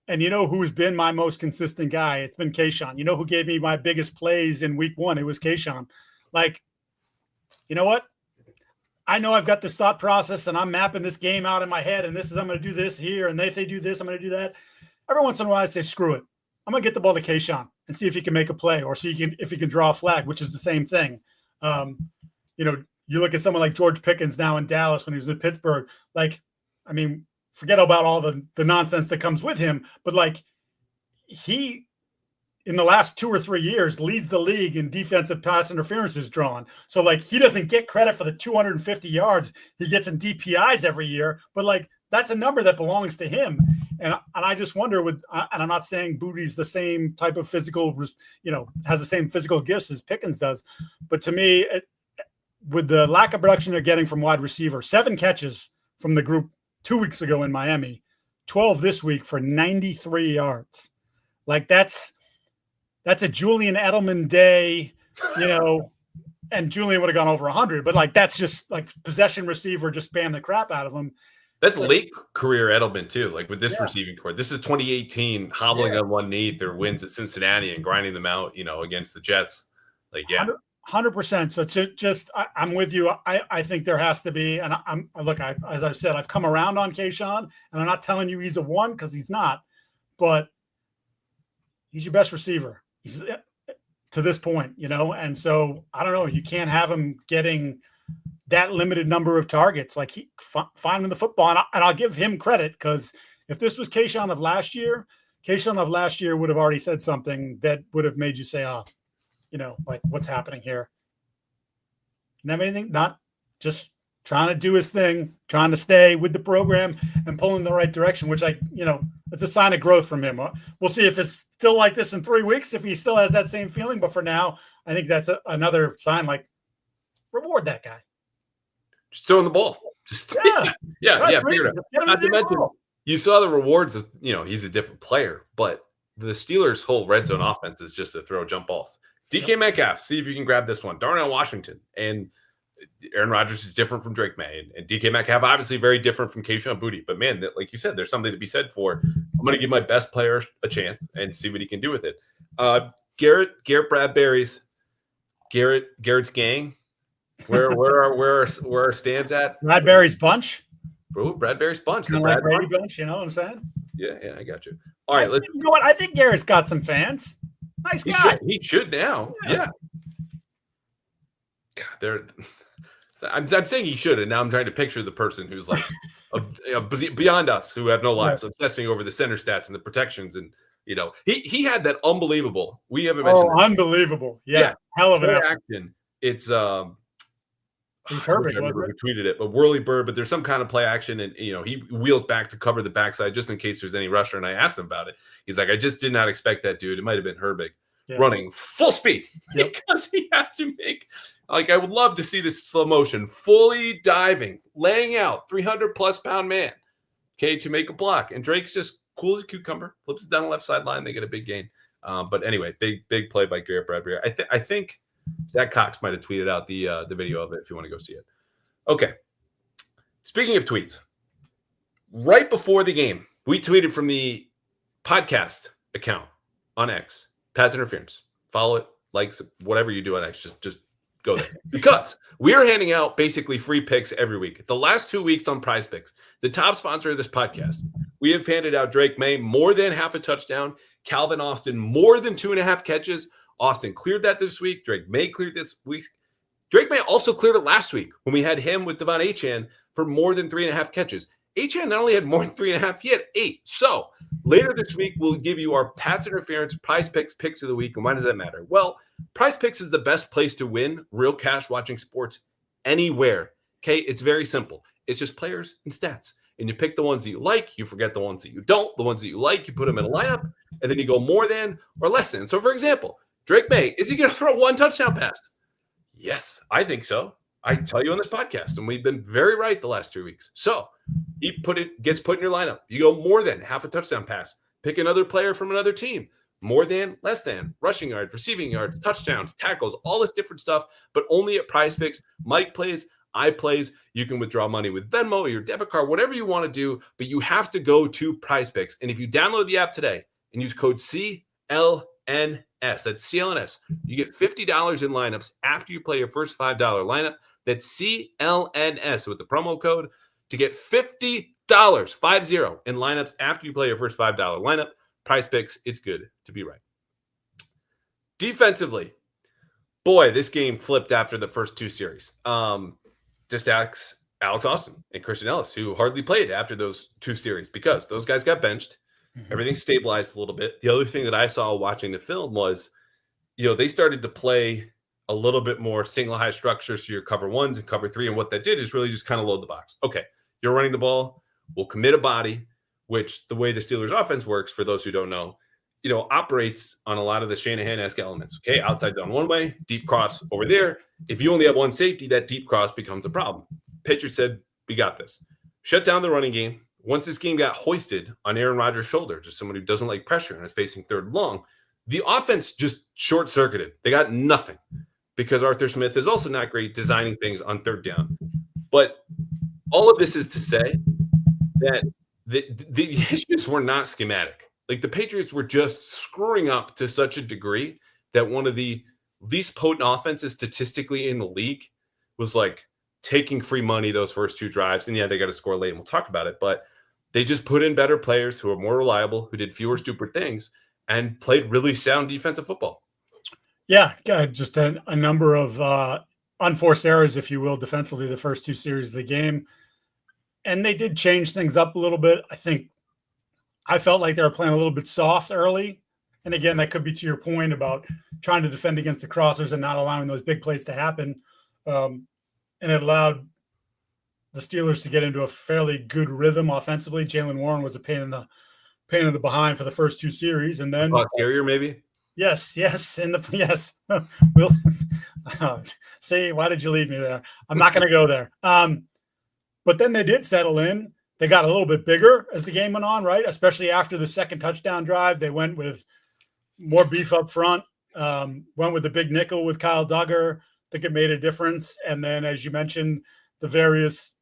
[SPEAKER 2] And you know who's been my most consistent guy? It's been Kayshon. You know who gave me my biggest plays in week 1? It was Kayshon. You know what? I know I've got this thought process and I'm mapping this game out in my head, and I'm going to do this here. And if they do this, I'm going to do that. Every once in a while I say, screw it. I'm going to get the ball to Kayshon and see if he can make a play, or see if he can draw a flag, which is the same thing. You look at someone like George Pickens now in Dallas when he was in Pittsburgh. Forget about all the nonsense that comes with him, but he, in the last 2 or 3 years, leads the league in defensive pass interferences drawn. So he doesn't get credit for the 250 yards he gets in DPIs every year, but that's a number that belongs to him. And I just wonder and I'm not saying Boutte's the same type of physical, has the same physical gifts as Pickens does, but to me, with the lack of production they're getting from wide receiver, 7 catches from the group 2 weeks ago in Miami, 12 this week for 93 yards. That's a Julian Edelman day, and Julian would have gone over 100, but that's just possession receiver, just spam the crap out of him.
[SPEAKER 1] That's late career Edelman too. With this receiving core, this is 2018, hobbling on one knee through wins at Cincinnati and grinding them out, against the Jets.
[SPEAKER 2] 100%. So I'm with you. I think there has to be, and as I've said, I've come around on Kayshon, and I'm not telling you he's a 1 because he's not, but he's your best receiver. He's to this point, and so I don't know. You can't have him getting that limited number of targets. Finding the football, and I'll give him credit, because if this was Kayshon of last year would have already said something that would have made you say, what's happening here? Didn't have anything, not just trying to do his thing, trying to stay with the program and pull in the right direction, which it's a sign of growth from him. We'll see if it's still like this in 3 weeks, if he still has that same feeling. But for now, I think that's another sign, reward that guy.
[SPEAKER 1] Just throwing the ball. Just figure it out. Not to mention, you saw the rewards of, he's a different player, but the Steelers' whole red zone offense is just to throw jump balls. DK Metcalf, see if you can grab this one. Darnell Washington, and Aaron Rodgers is different from Drake Maye, and DK Metcalf obviously very different from Kayshon Boutte. But man, like you said, there's something to be said for, I'm going to give my best player a chance and see what he can do with it. Garrett's gang. Where our stands at?
[SPEAKER 2] Bradbury's bunch.
[SPEAKER 1] Bro, Bradbury's bunch.
[SPEAKER 2] The Brady bunch. You know what I'm saying?
[SPEAKER 1] Yeah, I got you. All right,
[SPEAKER 2] you know what? I think Garrett's got some fans. Nice guy.
[SPEAKER 1] He should now. Yeah. God, I'm saying he should, and now I'm trying to picture the person who's beyond us, who have no lives, obsessing over the center stats and the protections, and he had that unbelievable. We haven't mentioned.
[SPEAKER 2] Oh, unbelievable! Yeah, hell of an
[SPEAKER 1] action. It's
[SPEAKER 2] He's Herbert,
[SPEAKER 1] I remember who tweeted it, but Whirly Bird. But there's some kind of play action, and he wheels back to cover the backside just in case there's any rusher. And I asked him about it. He's like, I just did not expect that, dude. It might have been Herbig. running full speed because he has to make, like, I would love to see this slow motion, fully diving, laying out 300+ pound man, okay, to make a block. And Drake's just cool as a cucumber, flips it down the left sideline. They get a big gain. But anyway, big play by Garrett Bradbury. I think Zach Cox might have tweeted out the video of it if you want to go see it. Okay. Speaking of tweets, right before the game, we tweeted from the podcast account on X, Pads Interference. Follow it, likes, whatever you do on X, just go there. Because we are handing out basically free picks every week. The last 2 weeks on Prize Picks, the top sponsor of this podcast, we have handed out Drake Maye more than half a touchdown, Calvin Austin more than 2.5 catches. Austin cleared that this week. Drake Maye cleared this week. Drake Maye also cleared it last week when we had him with Devon Achane for more than 3.5 catches. Achane not only had more than 3.5, he had 8. So later this week, we'll give you our Pats Interference Prize Picks of the week. And why does that matter? Well, Prize Picks is the best place to win real cash watching sports anywhere. Okay, it's very simple. It's just players and stats. And you pick the ones that you like, you forget the ones that you don't. The ones that you like, you put them in a lineup, and then you go more than or less than. So, for example, Drake Maye, is he going to throw 1 touchdown pass? Yes, I think so. I tell you on this podcast, and we've been very right the last 3 weeks. So he gets put in your lineup. You go more than half a touchdown pass. Pick another player from another team. More than, less than, rushing yards, receiving yards, touchdowns, tackles, all this different stuff, but only at Prize Picks. Mike plays, I plays. You can withdraw money with Venmo or your debit card, whatever you want to do, but you have to go to Prize Picks. And if you download the app today and use code CLNS, that's CLNS, you get $50 in lineups after you play your first $5 lineup. That's CLNS with the promo code to get $50, 50, in lineups after you play your first $5 lineup. Prize Picks, it's good to be right. Defensively, boy, this game flipped after the first 2 series. Just ask Alex Austin and Christian Ellis, who hardly played after those 2 series because those guys got benched. Everything stabilized a little bit. The other thing that I saw watching the film was, they started to play a little bit more single high structure, so your cover 1s and cover 3. And what that did is really just kind of load the box. Okay, you're running the ball. We'll commit a body, which the way the Steelers offense works, for those who don't know, operates on a lot of the Shanahan-esque elements. Okay, outside down one way, deep cross over there. If you only have one safety, that deep cross becomes a problem. Patriots said, we got this. Shut down the running game. Once this game got hoisted on Aaron Rodgers' shoulder, just someone who doesn't like pressure and is facing third and long, the offense just short-circuited. They got nothing because Arthur Smith is also not great designing things on third down. But all of this is to say that the issues were not schematic. Like, the Patriots were just screwing up to such a degree that one of the least potent offenses statistically in the league was like taking free money those first 2 drives. And yeah, they got to score late, and we'll talk about it. But they just put in better players who are more reliable, who did fewer stupid things, and played really sound defensive football. Yeah,
[SPEAKER 2] just a number of unforced errors, if you will, defensively the first 2 series of the game. And they did change things up a little bit. I felt like they were playing a little bit soft early. And again, that could be to your point about trying to defend against the crossers and not allowing those big plays to happen. And it allowed the Steelers to get into a fairly good rhythm offensively. Jaylen Warren was a pain in the behind for the first 2 series. And then
[SPEAKER 1] posterior, maybe?
[SPEAKER 2] Yes. Yes. We'll say, why did you leave me there? I'm not going to go there. But then they did settle in. They got a little bit bigger as the game went on, right? Especially after the second touchdown drive. They went with more beef up front, went with the big nickel with Kyle Duggar. I think it made a difference. And then, as you mentioned, the various,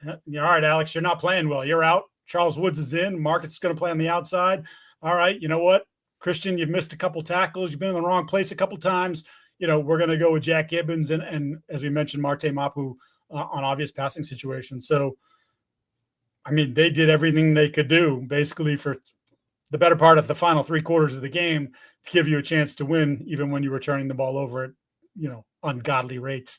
[SPEAKER 2] all right, Alex, you're not playing well. You're out. Charles Woods is in. Marcus is going to play on the outside. All right, you know what? Christian, you've missed a couple tackles. You've been in the wrong place a couple times. We're going to go with Jack Gibbons and as we mentioned, Marte Mapu on obvious passing situations. So, they did everything they could do basically for the better part of the final 3 quarters of the game to give you a chance to win, even when you were turning the ball over at, ungodly rates.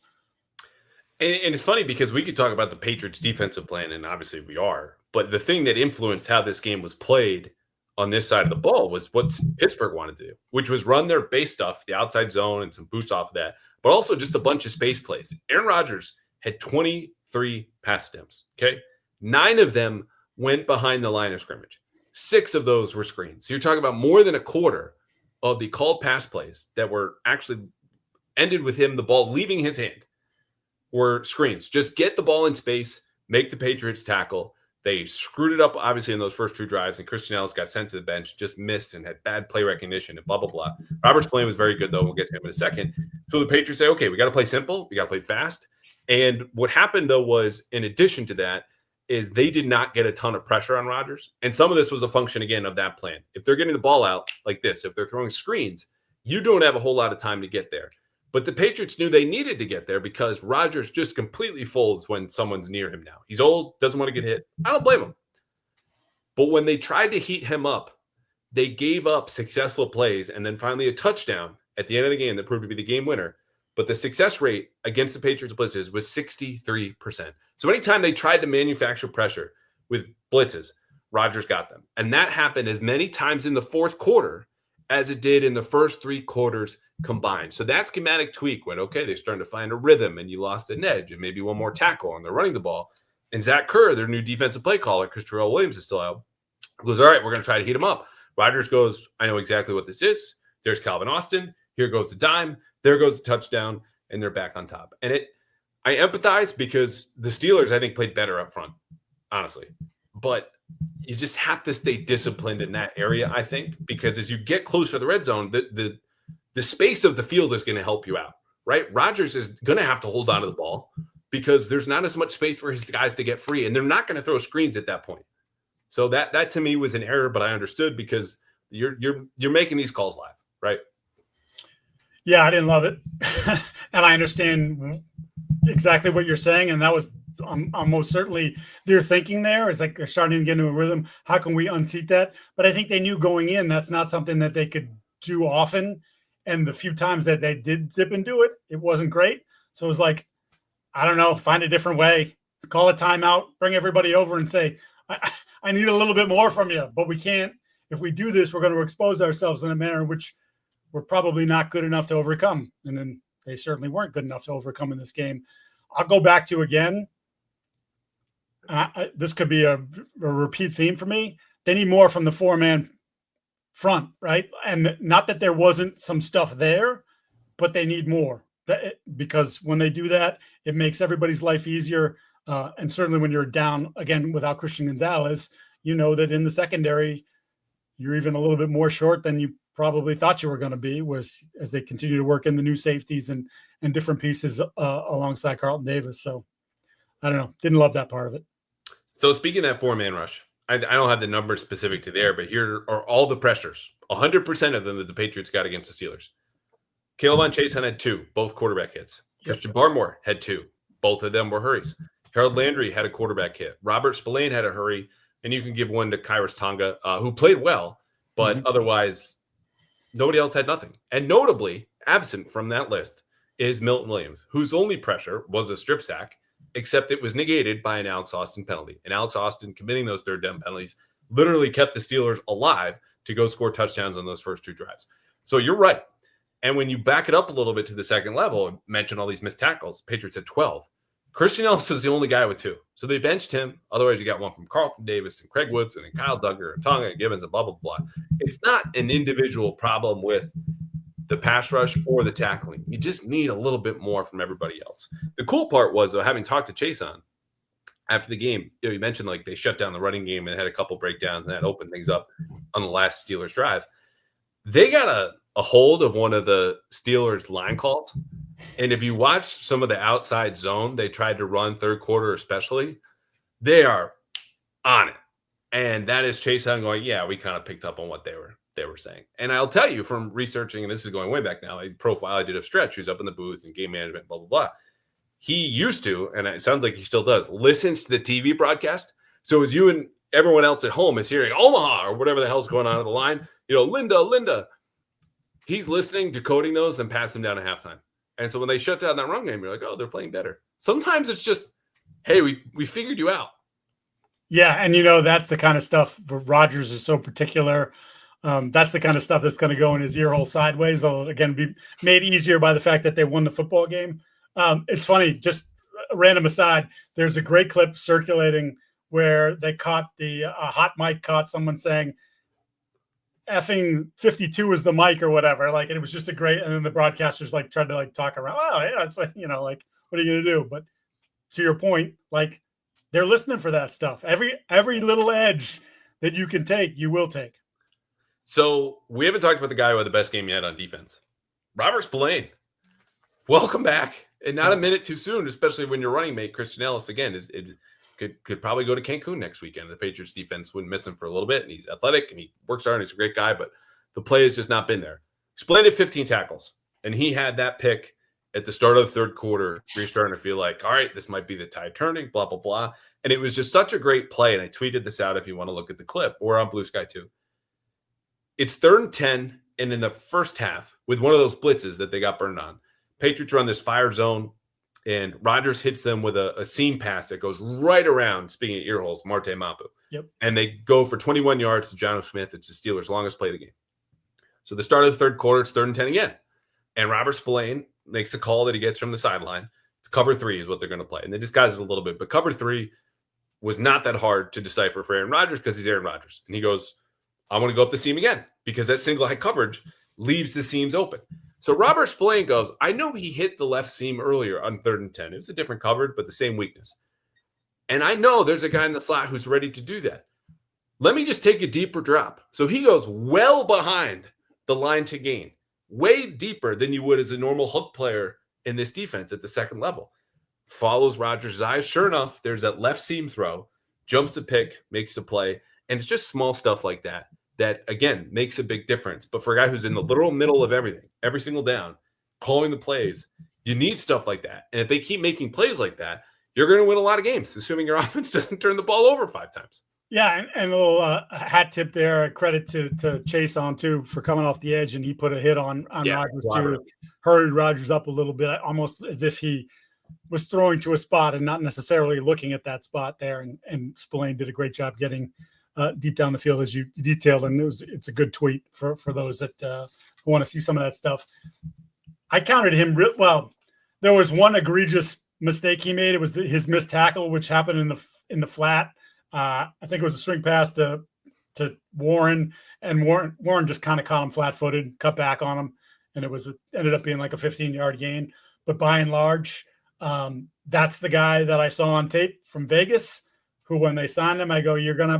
[SPEAKER 1] And it's funny because we could talk about the Patriots defensive plan, and obviously we are, but the thing that influenced how this game was played on this side of the ball was what Pittsburgh wanted to do, which was run their base stuff, the outside zone and some boots off of that, but also just a bunch of space plays. Aaron Rodgers had 23 pass attempts, okay? 9 of them went behind the line of scrimmage. 6 of those were screens. So you're talking about more than a quarter of the called pass plays that were actually ended with him, the ball leaving his hand, were screens. Just get the ball in space, make the Patriots tackle. They screwed it up, obviously, in those first 2 drives, and Christian Ellis got sent to the bench, just missed and had bad play recognition and blah, blah, blah. Robert Spillane was very good, though. We'll get to him in a second. So the Patriots say, okay, we got to play simple. We got to play fast. And what happened, though, was in addition to that, is they did not get a ton of pressure on Rodgers. And some of this was a function, again, of that plan. If they're getting the ball out like this, if they're throwing screens, you don't have a whole lot of time to get there. But the Patriots knew they needed to get there because Rodgers just completely folds when someone's near him now. He's old, doesn't want to get hit. I don't blame him. But when they tried to heat him up, they gave up successful plays and then finally a touchdown at the end of the game that proved to be the game winner. But the success rate against the Patriots blitzes was 63%. So anytime they tried to manufacture pressure with blitzes, Rodgers got them. And that happened as many times in the fourth quarter as it did in the first 3 quarters combined. So that schematic tweak went, okay, they're starting to find a rhythm and you lost an edge and maybe one more tackle and they're running the ball. And Zach Kerr, their new defensive play caller, because Terrell Williams is still out, goes, all right, we're going to try to heat him up. Rodgers goes, I know exactly what this is. There's Calvin Austin. Here goes the dime. There goes the touchdown. And they're back on top. And I empathize because the Steelers, I think, played better up front, honestly. But you just have to stay disciplined in that area, I think, because as you get close to the red zone, the space of the field is going to help you out, right? Rodgers is going to have to hold on to the ball because there's not as much space for his guys to get free, and they're not going to throw screens at that point. So that to me was an error, but I understood because you're making these calls live, right?
[SPEAKER 2] Yeah, I didn't love it, and I understand exactly what you're saying, and that was most certainly their thinking there. Is like they're starting to get into a rhythm. How can we unseat that? But I think they knew going in that's not something that they could do often, and the few times that they did dip and do it, it wasn't great. So it was like, I don't know, find a different way, call a timeout, bring everybody over and say, I need a little bit more from you, but we can't. If we do this, we're going to expose ourselves in a manner in which we're probably not good enough to overcome. And then they certainly weren't good enough to overcome in this game. I'll go back to again. This could be a repeat theme for me. They need more from the 4-man front, right? And not that there wasn't some stuff there, but they need more because when they do that, it makes everybody's life easier. And certainly when you're down again without Christian Gonzalez, you know that in the secondary, you're even a little bit more short than you probably thought you were going to be, was as they continue to work in the new safeties and different pieces alongside Carlton Davis. So I don't know. Didn't love that part of it.
[SPEAKER 1] So speaking of that 4-man rush, I don't have the numbers specific to there, but here are all the pressures, 100% of them that the Patriots got against the Steelers. Callahan Chason had 2, both quarterback hits.
[SPEAKER 2] Yep.
[SPEAKER 1] Christian Barmore had 2. Both of them were hurries. Harold Landry had a quarterback hit. Robert Spillane had a hurry, and you can give one to Kairos Tonga, who played well, but otherwise nobody else had nothing. And notably, absent from that list is Milton Williams, whose only pressure was a strip sack, except it was negated by an Alex Austin penalty. And Alex Austin committing those third down penalties literally kept the Steelers alive to go score touchdowns on those first 2 drives. So you're right. And when you back it up a little bit to the second level, mention all these missed tackles, Patriots had 12. Christian Ellis was the only guy with 2. So they benched him. Otherwise, you got one from Carlton Davis and Craig Woodson and Kyle Duggar and Tonga and Gibbons and blah, blah, blah. It's not an individual problem with the pass rush or the tackling. You just need a little bit more from everybody else. The cool part was, though, having talked to Chason after the game, you mentioned like they shut down the running game and had a couple breakdowns and that opened things up on the last Steelers drive. They got a hold of one of the Steelers line calls. And if you watch some of the outside zone they tried to run third quarter especially, they are on it. And that is Chason going, yeah, we kind of picked up on what they were saying. And I'll tell you from researching, and this is going way back now, a profile I did of Stretch, who's up in the booth and game management, blah, blah, blah. He used to, and it sounds like he still does, listens to the TV broadcast. So as you and everyone else at home is hearing Omaha or whatever the hell's going on at the line, Linda, he's listening, decoding those, and pass them down at halftime. And so when they shut down that run game, you're like, oh, they're playing better. Sometimes it's just, hey, we figured you out.
[SPEAKER 2] Yeah, and that's the kind of stuff. Rodgers is so particular. That's the kind of stuff that's going to go in his ear hole sideways. It'll, again, be made easier by the fact that they won the football game. It's funny, just a random aside, there's a great clip circulating where they caught hot mic caught someone saying, effing 52 is the mic or whatever. Like, and it was just a great, and then the broadcasters like tried to like talk around. Oh yeah, it's like, like, what are you going to do? But to your point, like, they're listening for that stuff. Every little edge that you can take, you will take.
[SPEAKER 1] So we haven't talked about the guy who had the best game yet on defense. Robert Spillane. Welcome back. And not a minute too soon, especially when your running mate, Christian Ellis, again, could probably go to Cancun next weekend. The Patriots defense wouldn't miss him for a little bit, and he's athletic, and he works hard, and he's a great guy, but the play has just not been there. Spillane had 15 tackles, and he had that pick at the start of the third quarter where you're starting to feel like, all right, this might be the tide turning, blah, blah, blah. And it was just such a great play, and I tweeted this out if you want to look at the clip, or on Blue Sky too. It's 3rd and 10, and in the first half, with one of those blitzes that they got burned on, Patriots run this fire zone, and Rodgers hits them with a seam pass that goes right around, speaking of ear holes, Marte Mapu.
[SPEAKER 2] Yep. And
[SPEAKER 1] they go for 21 yards to Jonnu Smith. It's the Steelers' longest play of the game. So the start of the third quarter, it's 3rd and 10 again. And Robert Spillane makes a call that he gets from the sideline. It's cover 3 is what they're going to play. And they disguise it a little bit. But cover 3 was not that hard to decipher for Aaron Rodgers because he's Aaron Rodgers. And he goes, I want to go up the seam again because that single high coverage leaves the seams open. So Robert Spillane goes, I know he hit the left seam earlier on 3rd and 10. It was a different coverage, but the same weakness. And I know there's a guy in the slot who's ready to do that. Let me just take a deeper drop. So he goes well behind the line to gain, way deeper than you would as a normal hook player in this defense at the second level. Follows Rodgers' eyes. Sure enough, there's that left seam throw, jumps the pick, makes a play. And it's just small stuff like that, again, makes a big difference. But for a guy who's in the literal middle of everything, every single down, calling the plays, you need stuff like that. And if they keep making plays like that, you're going to win a lot of games, assuming your offense doesn't turn the ball over 5 times.
[SPEAKER 2] Yeah, and a little hat tip there. Credit to Chase on too for coming off the edge, and he put a hit on Rodgers too. Hurried Rodgers up a little bit, almost as if he was throwing to a spot and not necessarily looking at that spot there. And Spillane did a great job getting deep down the field, as you detailed, and it's a good tweet for those that want to see some of that stuff. I counted him well. There was one egregious mistake he made. It was his missed tackle, which happened in the flat. I think it was a swing pass to Warren, and Warren just kind of caught him flat-footed, cut back on him, and ended up being like a 15-yard gain. But by and large, that's the guy that I saw on tape from Vegas, who when they signed him, I go,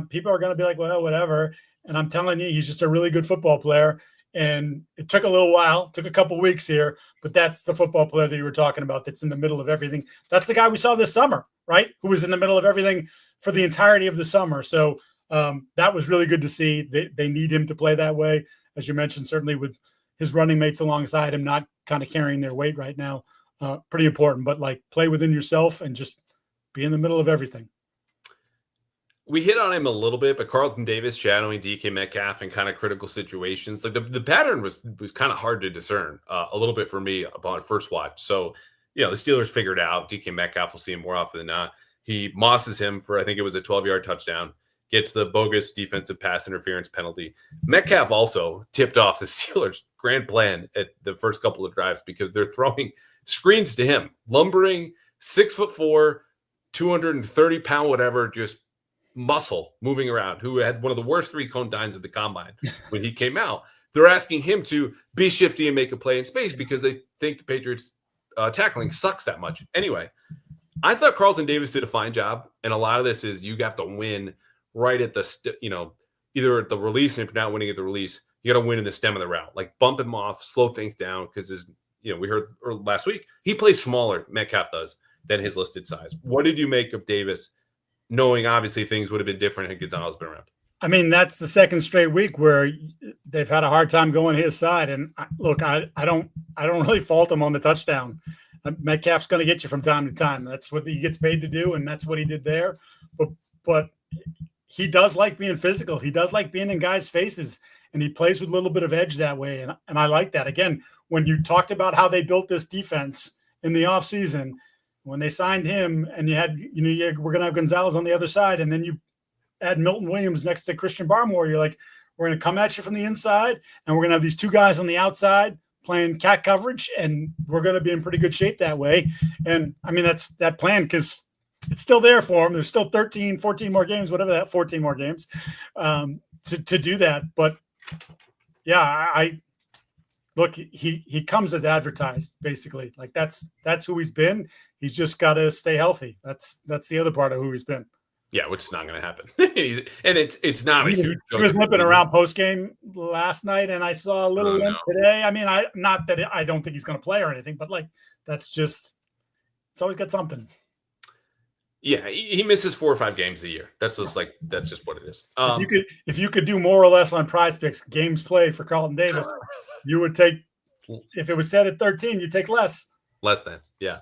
[SPEAKER 2] people are gonna be like, well, whatever. And I'm telling you, he's just a really good football player. And it took a little while, took a couple weeks here, but that's the football player that you were talking about that's in the middle of everything. That's the guy we saw this summer, right? Who was in the middle of everything for the entirety of the summer. So that was really good to see. They need him to play that way. As you mentioned, certainly with his running mates alongside him, not kind of carrying their weight right now. Pretty important, but like play within yourself and just be in the middle of everything.
[SPEAKER 1] We hit on him a little bit, but Carlton Davis shadowing DK Metcalf in kind of critical situations. Like the pattern was kind of hard to discern a little bit for me upon first watch. So, the Steelers figured out DK Metcalf will see him more often than not. He mosses him for, I think it was a 12-yard touchdown, gets the bogus defensive pass interference penalty. Metcalf also tipped off the Steelers' grand plan at the first couple of drives because they're throwing screens to him, lumbering 6'4", 230-pound, whatever, just muscle moving around, who had one of the worst 3-cone dines of the combine when he came out. They're asking him to be shifty and make a play in space because they think the Patriots tackling sucks that much. Anyway, I thought Carlton Davis did a fine job, and a lot of this is you have to win right at the either at the release, and if you're not winning at the release, you got to win in the stem of the route, like bump him off, slow things down, because we heard last week he plays smaller, Metcalf does, than his listed size. What did you make of Davis, knowing obviously things would have been different had Gonzalez been around?
[SPEAKER 2] I mean, that's the second straight week where they've had a hard time going his side. And look, I don't really fault him on the touchdown. Metcalf's going to get you from time to time. That's what he gets paid to do, and that's what he did there. But he does like being physical. He does like being in guys' faces, and he plays with a little bit of edge that way. And I like that. Again, when you talked about how they built this defense in the offseason, when they signed him and you had, we're going to have Gonzalez on the other side, and then you add Milton Williams next to Christian Barmore, you're like, we're going to come at you from the inside, and we're going to have these two guys on the outside playing cat coverage, and we're going to be in pretty good shape that way. And I mean, that's that plan, because it's still there for them. There's still 13, 14 more games, whatever that, 14 more games to do that. But Yeah, I look, he comes as advertised, basically. Like that's who he's been. He's just got to stay healthy. That's the other part of who he's been.
[SPEAKER 1] Yeah, which is not going to happen. And it's not a huge.
[SPEAKER 2] He was limping around post game last night, and I saw a little limp today. I mean, not that I don't think he's going to play or anything, but like that's just it's always got something.
[SPEAKER 1] Yeah, he misses 4 or 5 games a year. That's just what it is.
[SPEAKER 2] If you could do more or less on Prize Picks games played for Carlton Davis, you would take. If it was set at 13, you'd take less.
[SPEAKER 1] Less than, yeah.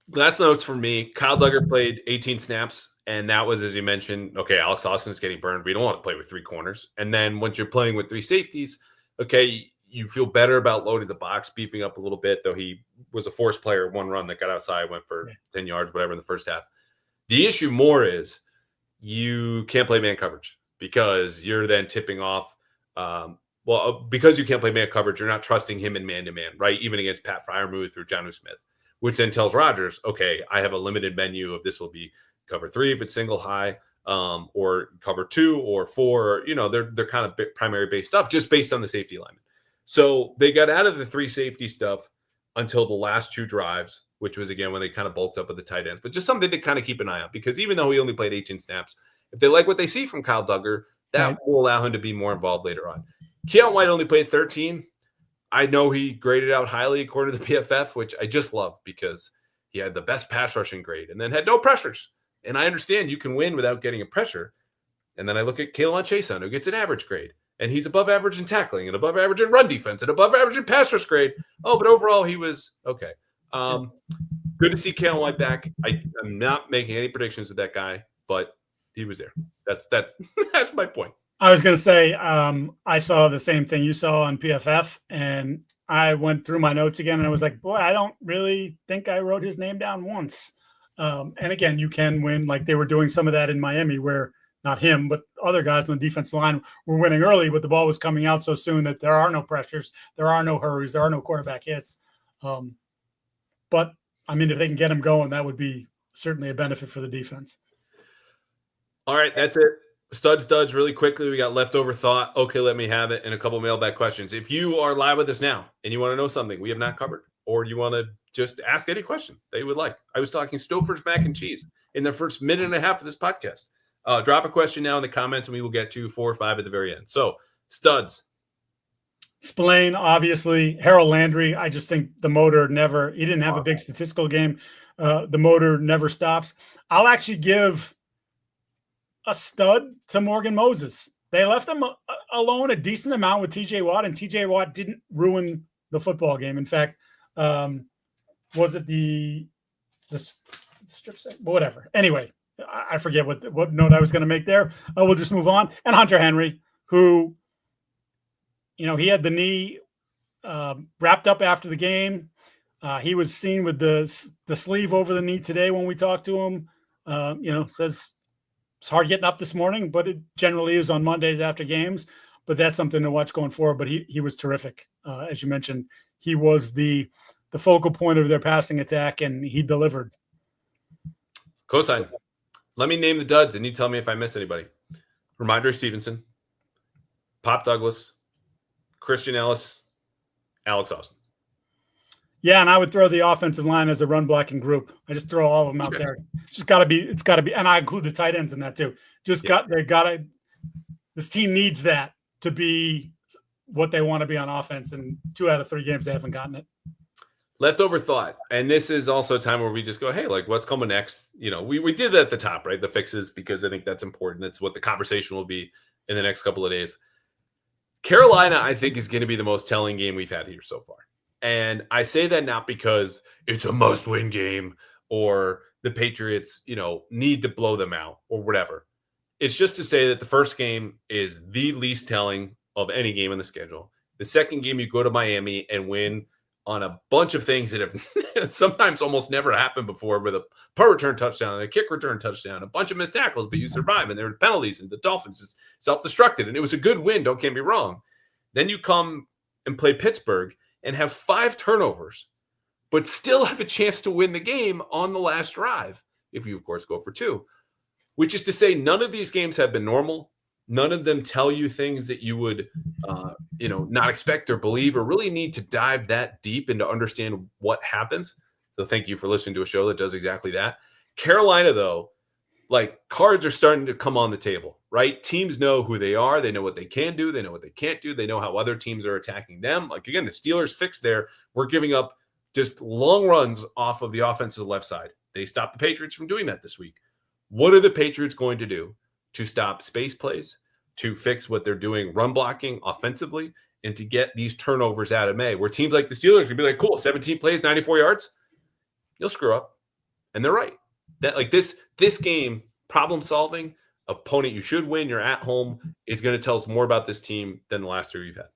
[SPEAKER 1] Last notes for me: Kyle Duggar played 18 snaps, and that was, as you mentioned, okay. Alex Austin is getting burned. We don't want to play with 3 corners, and then once you're playing with 3 safeties, okay, you feel better about loading the box, beefing up a little bit. Though he was a force player, 1 run that got outside, went for 10 yards, whatever in the first half. The issue more is you can't play man coverage because you're then tipping off. Because you can't play man coverage, you're not trusting him in man-to-man, right? Even against Pat Freiermuth or Jonnu Smith, which then tells Rodgers, okay, I have a limited menu of this will be cover 3 if it's single high, or cover 2 or 4. They're kind of primary based stuff just based on the safety alignment. So they got out of the 3 safety stuff until the last 2 drives, which was, again, when they kind of bulked up with the tight ends. But just something to kind of keep an eye on, because even though he only played 18 snaps, if they like what they see from Kyle Duggar, that will allow him to be more involved later on. Keon White only played 13. I know he graded out highly according to the PFF, which I just love because he had the best pass rushing grade and then had no pressures. And I understand you can win without getting a pressure. And then I look at Kalen Chason, who gets an average grade. And he's above average in tackling and above average in run defense and above average in pass rush grade. Oh, but overall he was okay. Good to see Kalen White back. I'm not making any predictions with that guy, but he was there. That's my point.
[SPEAKER 2] I was going to say, I saw the same thing you saw on PFF, and I went through my notes again, and I was like, boy, I don't really think I wrote his name down once. And again, you can win like they were doing some of that in Miami, where not him, but other guys on the defensive line were winning early, but the ball was coming out so soon that there are no pressures, there are no hurries, there are no quarterback hits. But, I mean, if they can get him going, that would be certainly a benefit for the defense.
[SPEAKER 1] All right, that's it. Studs, really quickly. We got leftover thought. Okay, let me have it. And a couple mailbag questions. If you are live with us now and you want to know something we have not covered, or you want to just ask any question that you would like. I was talking Stouffer's mac and cheese in the first minute and a half of this podcast. Drop a question now in the comments and we will get to 4 or 5 at the very end. So, Studs.
[SPEAKER 2] Spillane, obviously. Harold Landry, I just think the motor he didn't have a big statistical game. The motor never stops. I'll actually give a stud to Morgan Moses. They left him alone a decent amount with TJ Watt, and TJ Watt didn't ruin the football game. In fact, was it the strip set? Whatever. Anyway, I forget what note I was going to make there. We'll just move on. And Hunter Henry, who, he had the knee wrapped up after the game. He was seen with the sleeve over the knee today when we talked to him. Says it's hard getting up this morning, but it generally is on Mondays after games. But that's something to watch going forward. But he was terrific. As you mentioned, he was the focal point of their passing attack, and he delivered.
[SPEAKER 1] Cosign. Let me name the duds, and you tell me if I miss anybody. Rhamondre Stevenson, Pop Douglas, Christian Ellis, Alex Austin. Yeah,
[SPEAKER 2] and I would throw the offensive line as a run blocking group. I just throw all of them out there. It's got to be, and I include the tight ends in that too. This team needs that to be what they want to be on offense, and 2 out of 3 games they haven't gotten it.
[SPEAKER 1] Leftover thought, and this is also a time where we just go, hey, like what's coming next? We did that at the top, right? The fixes, because I think that's important. That's what the conversation will be in the next couple of days. Carolina, I think, is going to be the most telling game we've had here so far. And I say that not because it's a must-win game or the Patriots, need to blow them out or whatever. It's just to say that the first game is the least telling of any game on the schedule. The second game, you go to Miami and win on a bunch of things that have sometimes almost never happened before, with a punt return touchdown and a kick return touchdown, a bunch of missed tackles, but you survive, and there were penalties, and the Dolphins self-destructed, and it was a good win, don't get me wrong. Then you come and play Pittsburgh and have 5 turnovers, but still have a chance to win the game on the last drive, if you, of course, go for 2. Which is to say, none of these games have been normal. None of them tell you things that you would, not expect or believe or really need to dive that deep into understand what happens. So thank you for listening to a show that does exactly that. Carolina, though, like cards are starting to come on the table, right? Teams know who they are. They know what they can do. They know what they can't do. They know how other teams are attacking them. Like, again, the Steelers fixed there. We're giving up just long runs off of the offensive left side. They stopped the Patriots from doing that this week. What are the Patriots going to do to stop space plays, to fix what they're doing run blocking offensively, and to get these turnovers out of May, where teams like the Steelers can be like, cool, 17 plays, 94 yards. You'll screw up. And they're right. That like this game, problem solving, opponent you should win, you're at home, is going to tell us more about this team than the last three we've had.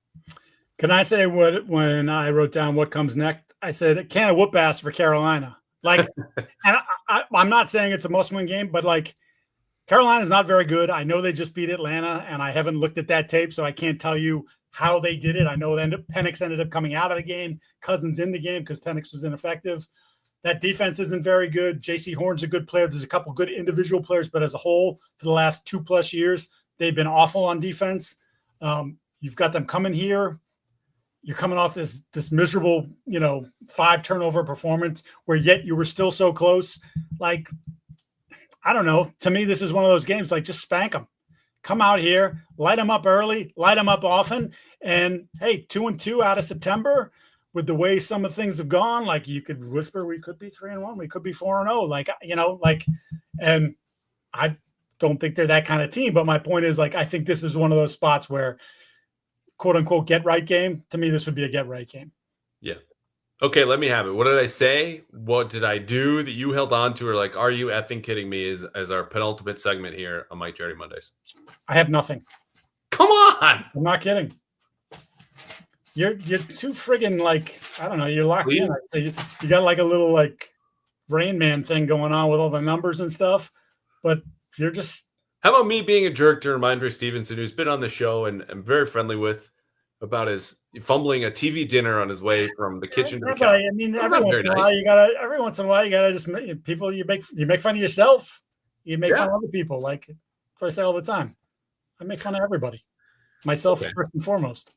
[SPEAKER 2] Can I say when I wrote down what comes next? I said, can of whoop ass for Carolina. Like, and I'm not saying it's a must-win game, but like Carolina's not very good. I know they just beat Atlanta, and I haven't looked at that tape, so I can't tell you how they did it. I know Penix ended up coming out of the game, Cousins in the game because Penix was ineffective. That defense isn't very good. J.C. Horn's a good player. There's a couple good individual players, but as a whole, for the last 2+ years, they've been awful on defense. You've got them coming here. You're coming off this miserable, 5 turnover performance where yet you were still so close. Like, I don't know. To me, this is one of those games, like, just spank them. Come out here, light them up early, light them up often. And, hey, 2-2 out of September with the way some of the things have gone, like you could whisper we could be 3-1, we could be 4-0. And I don't think they're that kind of team. But my point is, like, I think this is one of those spots where, quote unquote, get right game. To me, this would be a get right game.
[SPEAKER 1] Yeah. Okay, let me have it. What did I say? What did I do that you held on to? Or like, are you effing kidding me as our penultimate segment here on Mike Giardi Mondays?
[SPEAKER 2] I have nothing.
[SPEAKER 1] Come on.
[SPEAKER 2] I'm not kidding. You're too friggin' like, I don't know, you're locked in. So you got like a little like Rain Man thing going on with all the numbers and stuff, but you're just.
[SPEAKER 1] How about me being a jerk to Rhamondre Stevenson, who's been on the show and I'm very friendly with, about his fumbling a TV dinner on his way from the kitchen to the couch.
[SPEAKER 2] I mean, every once in a while you gotta just people you make fun of yourself, you make fun of other people. Like, that's what I say all the time. I make fun of everybody, myself first and foremost.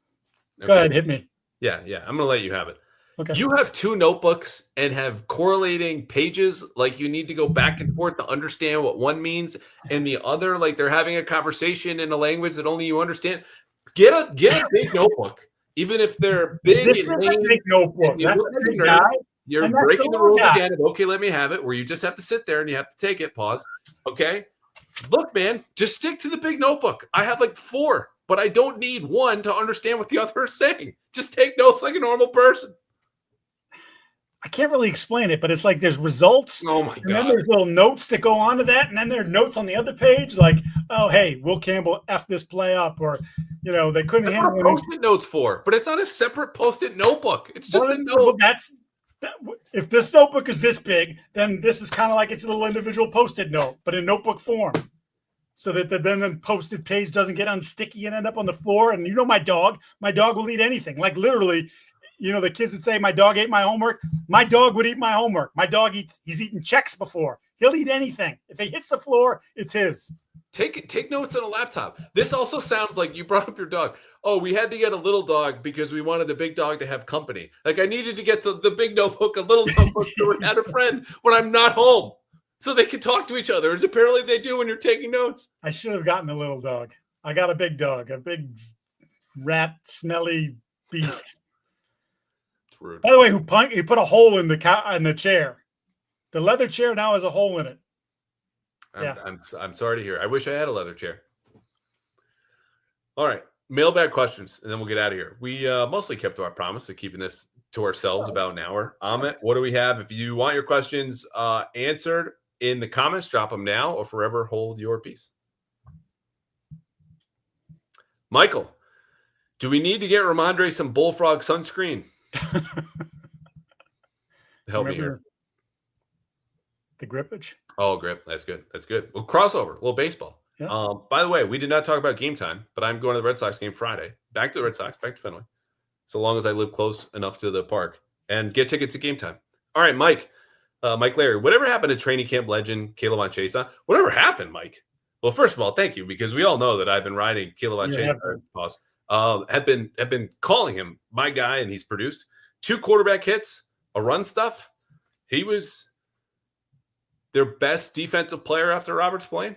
[SPEAKER 2] Go ahead, hit me.
[SPEAKER 1] Yeah. I'm gonna let you have it.
[SPEAKER 2] Okay.
[SPEAKER 1] You have 2 notebooks and have correlating pages. Like, you need to go back and forth to understand what one means and the other. Like, they're having a conversation in a language that only you understand. Get a big notebook, even if they're big.
[SPEAKER 2] This is a big notebook.
[SPEAKER 1] You're breaking the rules again. Okay, let me have it. Where you just have to sit there and you have to take it. Pause. Okay. Look, man, just stick to the big notebook. I have like 4, but I don't need one to understand what the other is saying. Just take notes like a normal person.
[SPEAKER 2] I can't really explain it, but it's like there's results.
[SPEAKER 1] Oh my God.
[SPEAKER 2] And then there's little notes that go on to that. And then there are notes on the other page like, oh, hey, Will Campbell F this play up. Or, they couldn't handle it.
[SPEAKER 1] Post-it notes for, but it's not a separate post-it notebook. It's just a note.
[SPEAKER 2] If this notebook is this big, then this is kind of like it's a little individual post-it note, but in notebook form. So that then the posted page doesn't get unsticky and end up on the floor. And my dog will eat anything. Like, literally, the kids would say, my dog ate my homework. My dog would eat my homework. My dog he's eaten checks before. He'll eat anything. If it hits the floor, it's his.
[SPEAKER 1] Take notes on a laptop. This also sounds like you brought up your dog. Oh, we had to get a little dog because we wanted the big dog to have company. Like, I needed to get the big notebook, a little notebook, so we had a friend when I'm not home, so they can talk to each other, as apparently they do when you're taking notes.
[SPEAKER 2] I should have gotten a little dog. I got a big dog, a big rat, smelly beast.
[SPEAKER 1] It's rude.
[SPEAKER 2] By the way, he put a hole in the chair. The leather chair now has a hole in it.
[SPEAKER 1] I'm sorry to hear. I wish I had a leather chair. All right, mailbag questions, and then we'll get out of here. We mostly kept to our promise of keeping this to ourselves about an hour. Amit, what do we have? If you want your questions answered in the comments, drop them now or forever hold your peace. Michael, do we need to get Rhamondre some Bullfrog sunscreen? Help me here.
[SPEAKER 2] The grippage?
[SPEAKER 1] Oh, grip. That's good. Well, crossover, a little baseball.
[SPEAKER 2] Yeah.
[SPEAKER 1] By the way, we did not talk about game time, but I'm going to the Red Sox game Friday. Back to the Red Sox, back to Fenway. So long as I live close enough to the park and get tickets at game time. All right, Mike Larry, whatever happened to training camp legend Caleb Chase? Whatever happened, Mike? Well, first of all, thank you, because we all know that I've been riding Kilowatt Chains. Pause. Have been calling him my guy, and he's produced 2 quarterback hits, a run stuff. He was their best defensive player after Robert Spillane.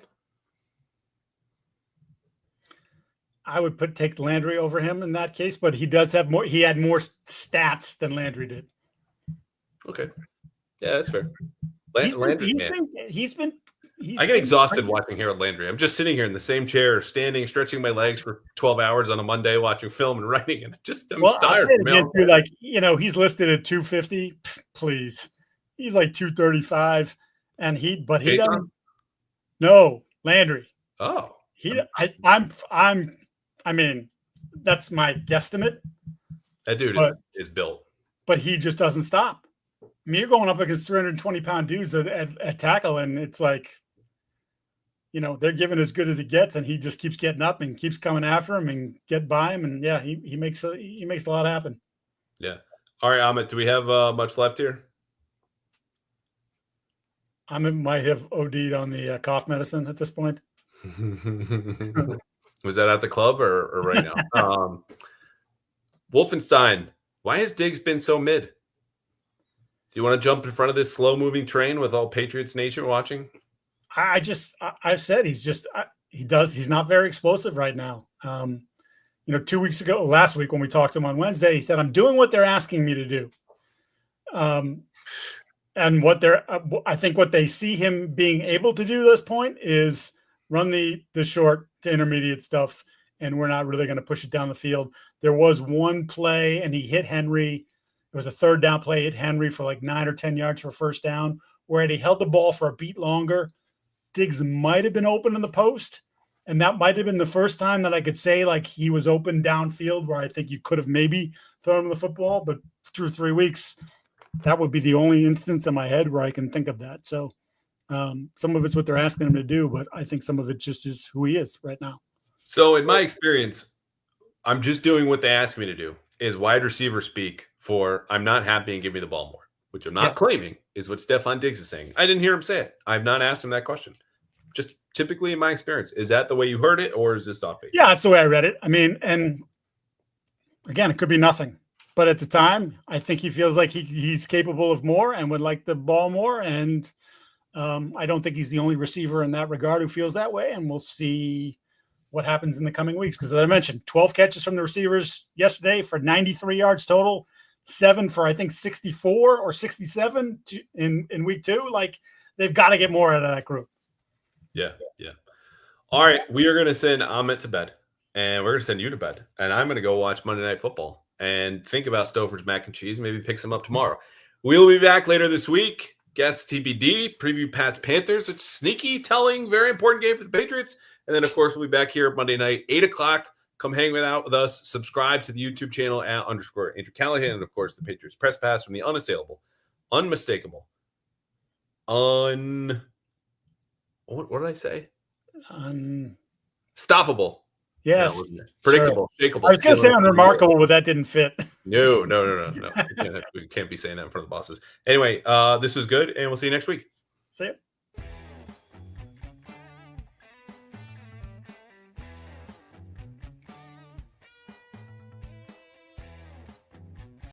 [SPEAKER 2] I would take Landry over him in that case, but he does have more. He had more stats than Landry did.
[SPEAKER 1] Okay, yeah, that's fair.
[SPEAKER 2] He's been
[SPEAKER 1] I get exhausted watching Harold Landry. I'm just sitting here in the same chair, standing, stretching my legs for 12 hours on a Monday, watching film and writing, and I'm tired.
[SPEAKER 2] Like, he's listed at 250. Mean, he's like 235, and he doesn't. No, Landry.
[SPEAKER 1] Oh,
[SPEAKER 2] I mean, that's my guesstimate.
[SPEAKER 1] That dude is built,
[SPEAKER 2] but he just doesn't stop. I mean, you're going up against 320-pound dudes at tackle, and it's like, they're giving as good as he gets, and he just keeps getting up and keeps coming after him and get by him, and yeah, he makes a lot happen.
[SPEAKER 1] Yeah. All right, Amit, do we have much left here?
[SPEAKER 2] Amit might have OD'd on the cough medicine at this point.
[SPEAKER 1] Was that at the club or right now? Wolfenstein, why has Diggs been so mid? Do you want to jump in front of this slow-moving train with all Patriots Nation watching?
[SPEAKER 2] I've said he's not very explosive right now. 2 weeks ago, last week when we talked to him on Wednesday, he said, I'm doing what they're asking me to do. And I think what they see him being able to do at this point is run the short to intermediate stuff, and we're not really going to push it down the field. There was one play, and he hit Henry. It was a 3rd down play, hit Henry for like 9 or 10 yards for a 1st down, where had he held the ball for a beat longer, Diggs might have been open in the post, and that might have been the first time that I could say like he was open downfield, where I think you could have maybe thrown him the football. But through 3 weeks, that would be the only instance in my head where I can think of that. So some of it's what they're asking him to do, but I think some of it just is who he is right now.
[SPEAKER 1] So in my experience, I'm just doing what they ask me to do, is wide receiver speak for I'm not happy and give me the ball more, which I'm not claiming is what Stefon Diggs is saying. I didn't hear him say it. I've not asked him that question. Just typically in my experience, is that the way you heard it, or is this off base?
[SPEAKER 2] Yeah, that's the way I read it. I mean, and again, it could be nothing. But at the time, I think he feels like he's capable of more and would like the ball more. And I don't think he's the only receiver in that regard who feels that way. And we'll see what happens in the coming weeks. Because as I mentioned, 12 catches from the receivers yesterday for 93 yards total, 7 for, I think, 64 or 67 in week 2. Like, they've got to get more out of that group.
[SPEAKER 1] Yeah. All right. We are going to send Amit to bed, and we're going to send you to bed. And I'm going to go watch Monday Night Football and think about Stouffer's mac and cheese, maybe pick some up tomorrow. We'll be back later this week. Guest TBD, preview Pats Panthers. It's sneaky, telling, very important game for the Patriots. And then, of course, we'll be back here Monday night, 8 o'clock. Come hang out with us. Subscribe to the YouTube channel at _ Andrew Callahan. And, of course, the Patriots Press Pass from the unassailable, unmistakable, what did I say? Stoppable.
[SPEAKER 2] Yes.
[SPEAKER 1] No, predictable. Sure. Shakeable.
[SPEAKER 2] I was going to say unremarkable, but that didn't fit.
[SPEAKER 1] No. We can't be saying that in front of the bosses. Anyway, this was good, and we'll see you next week.
[SPEAKER 2] See you.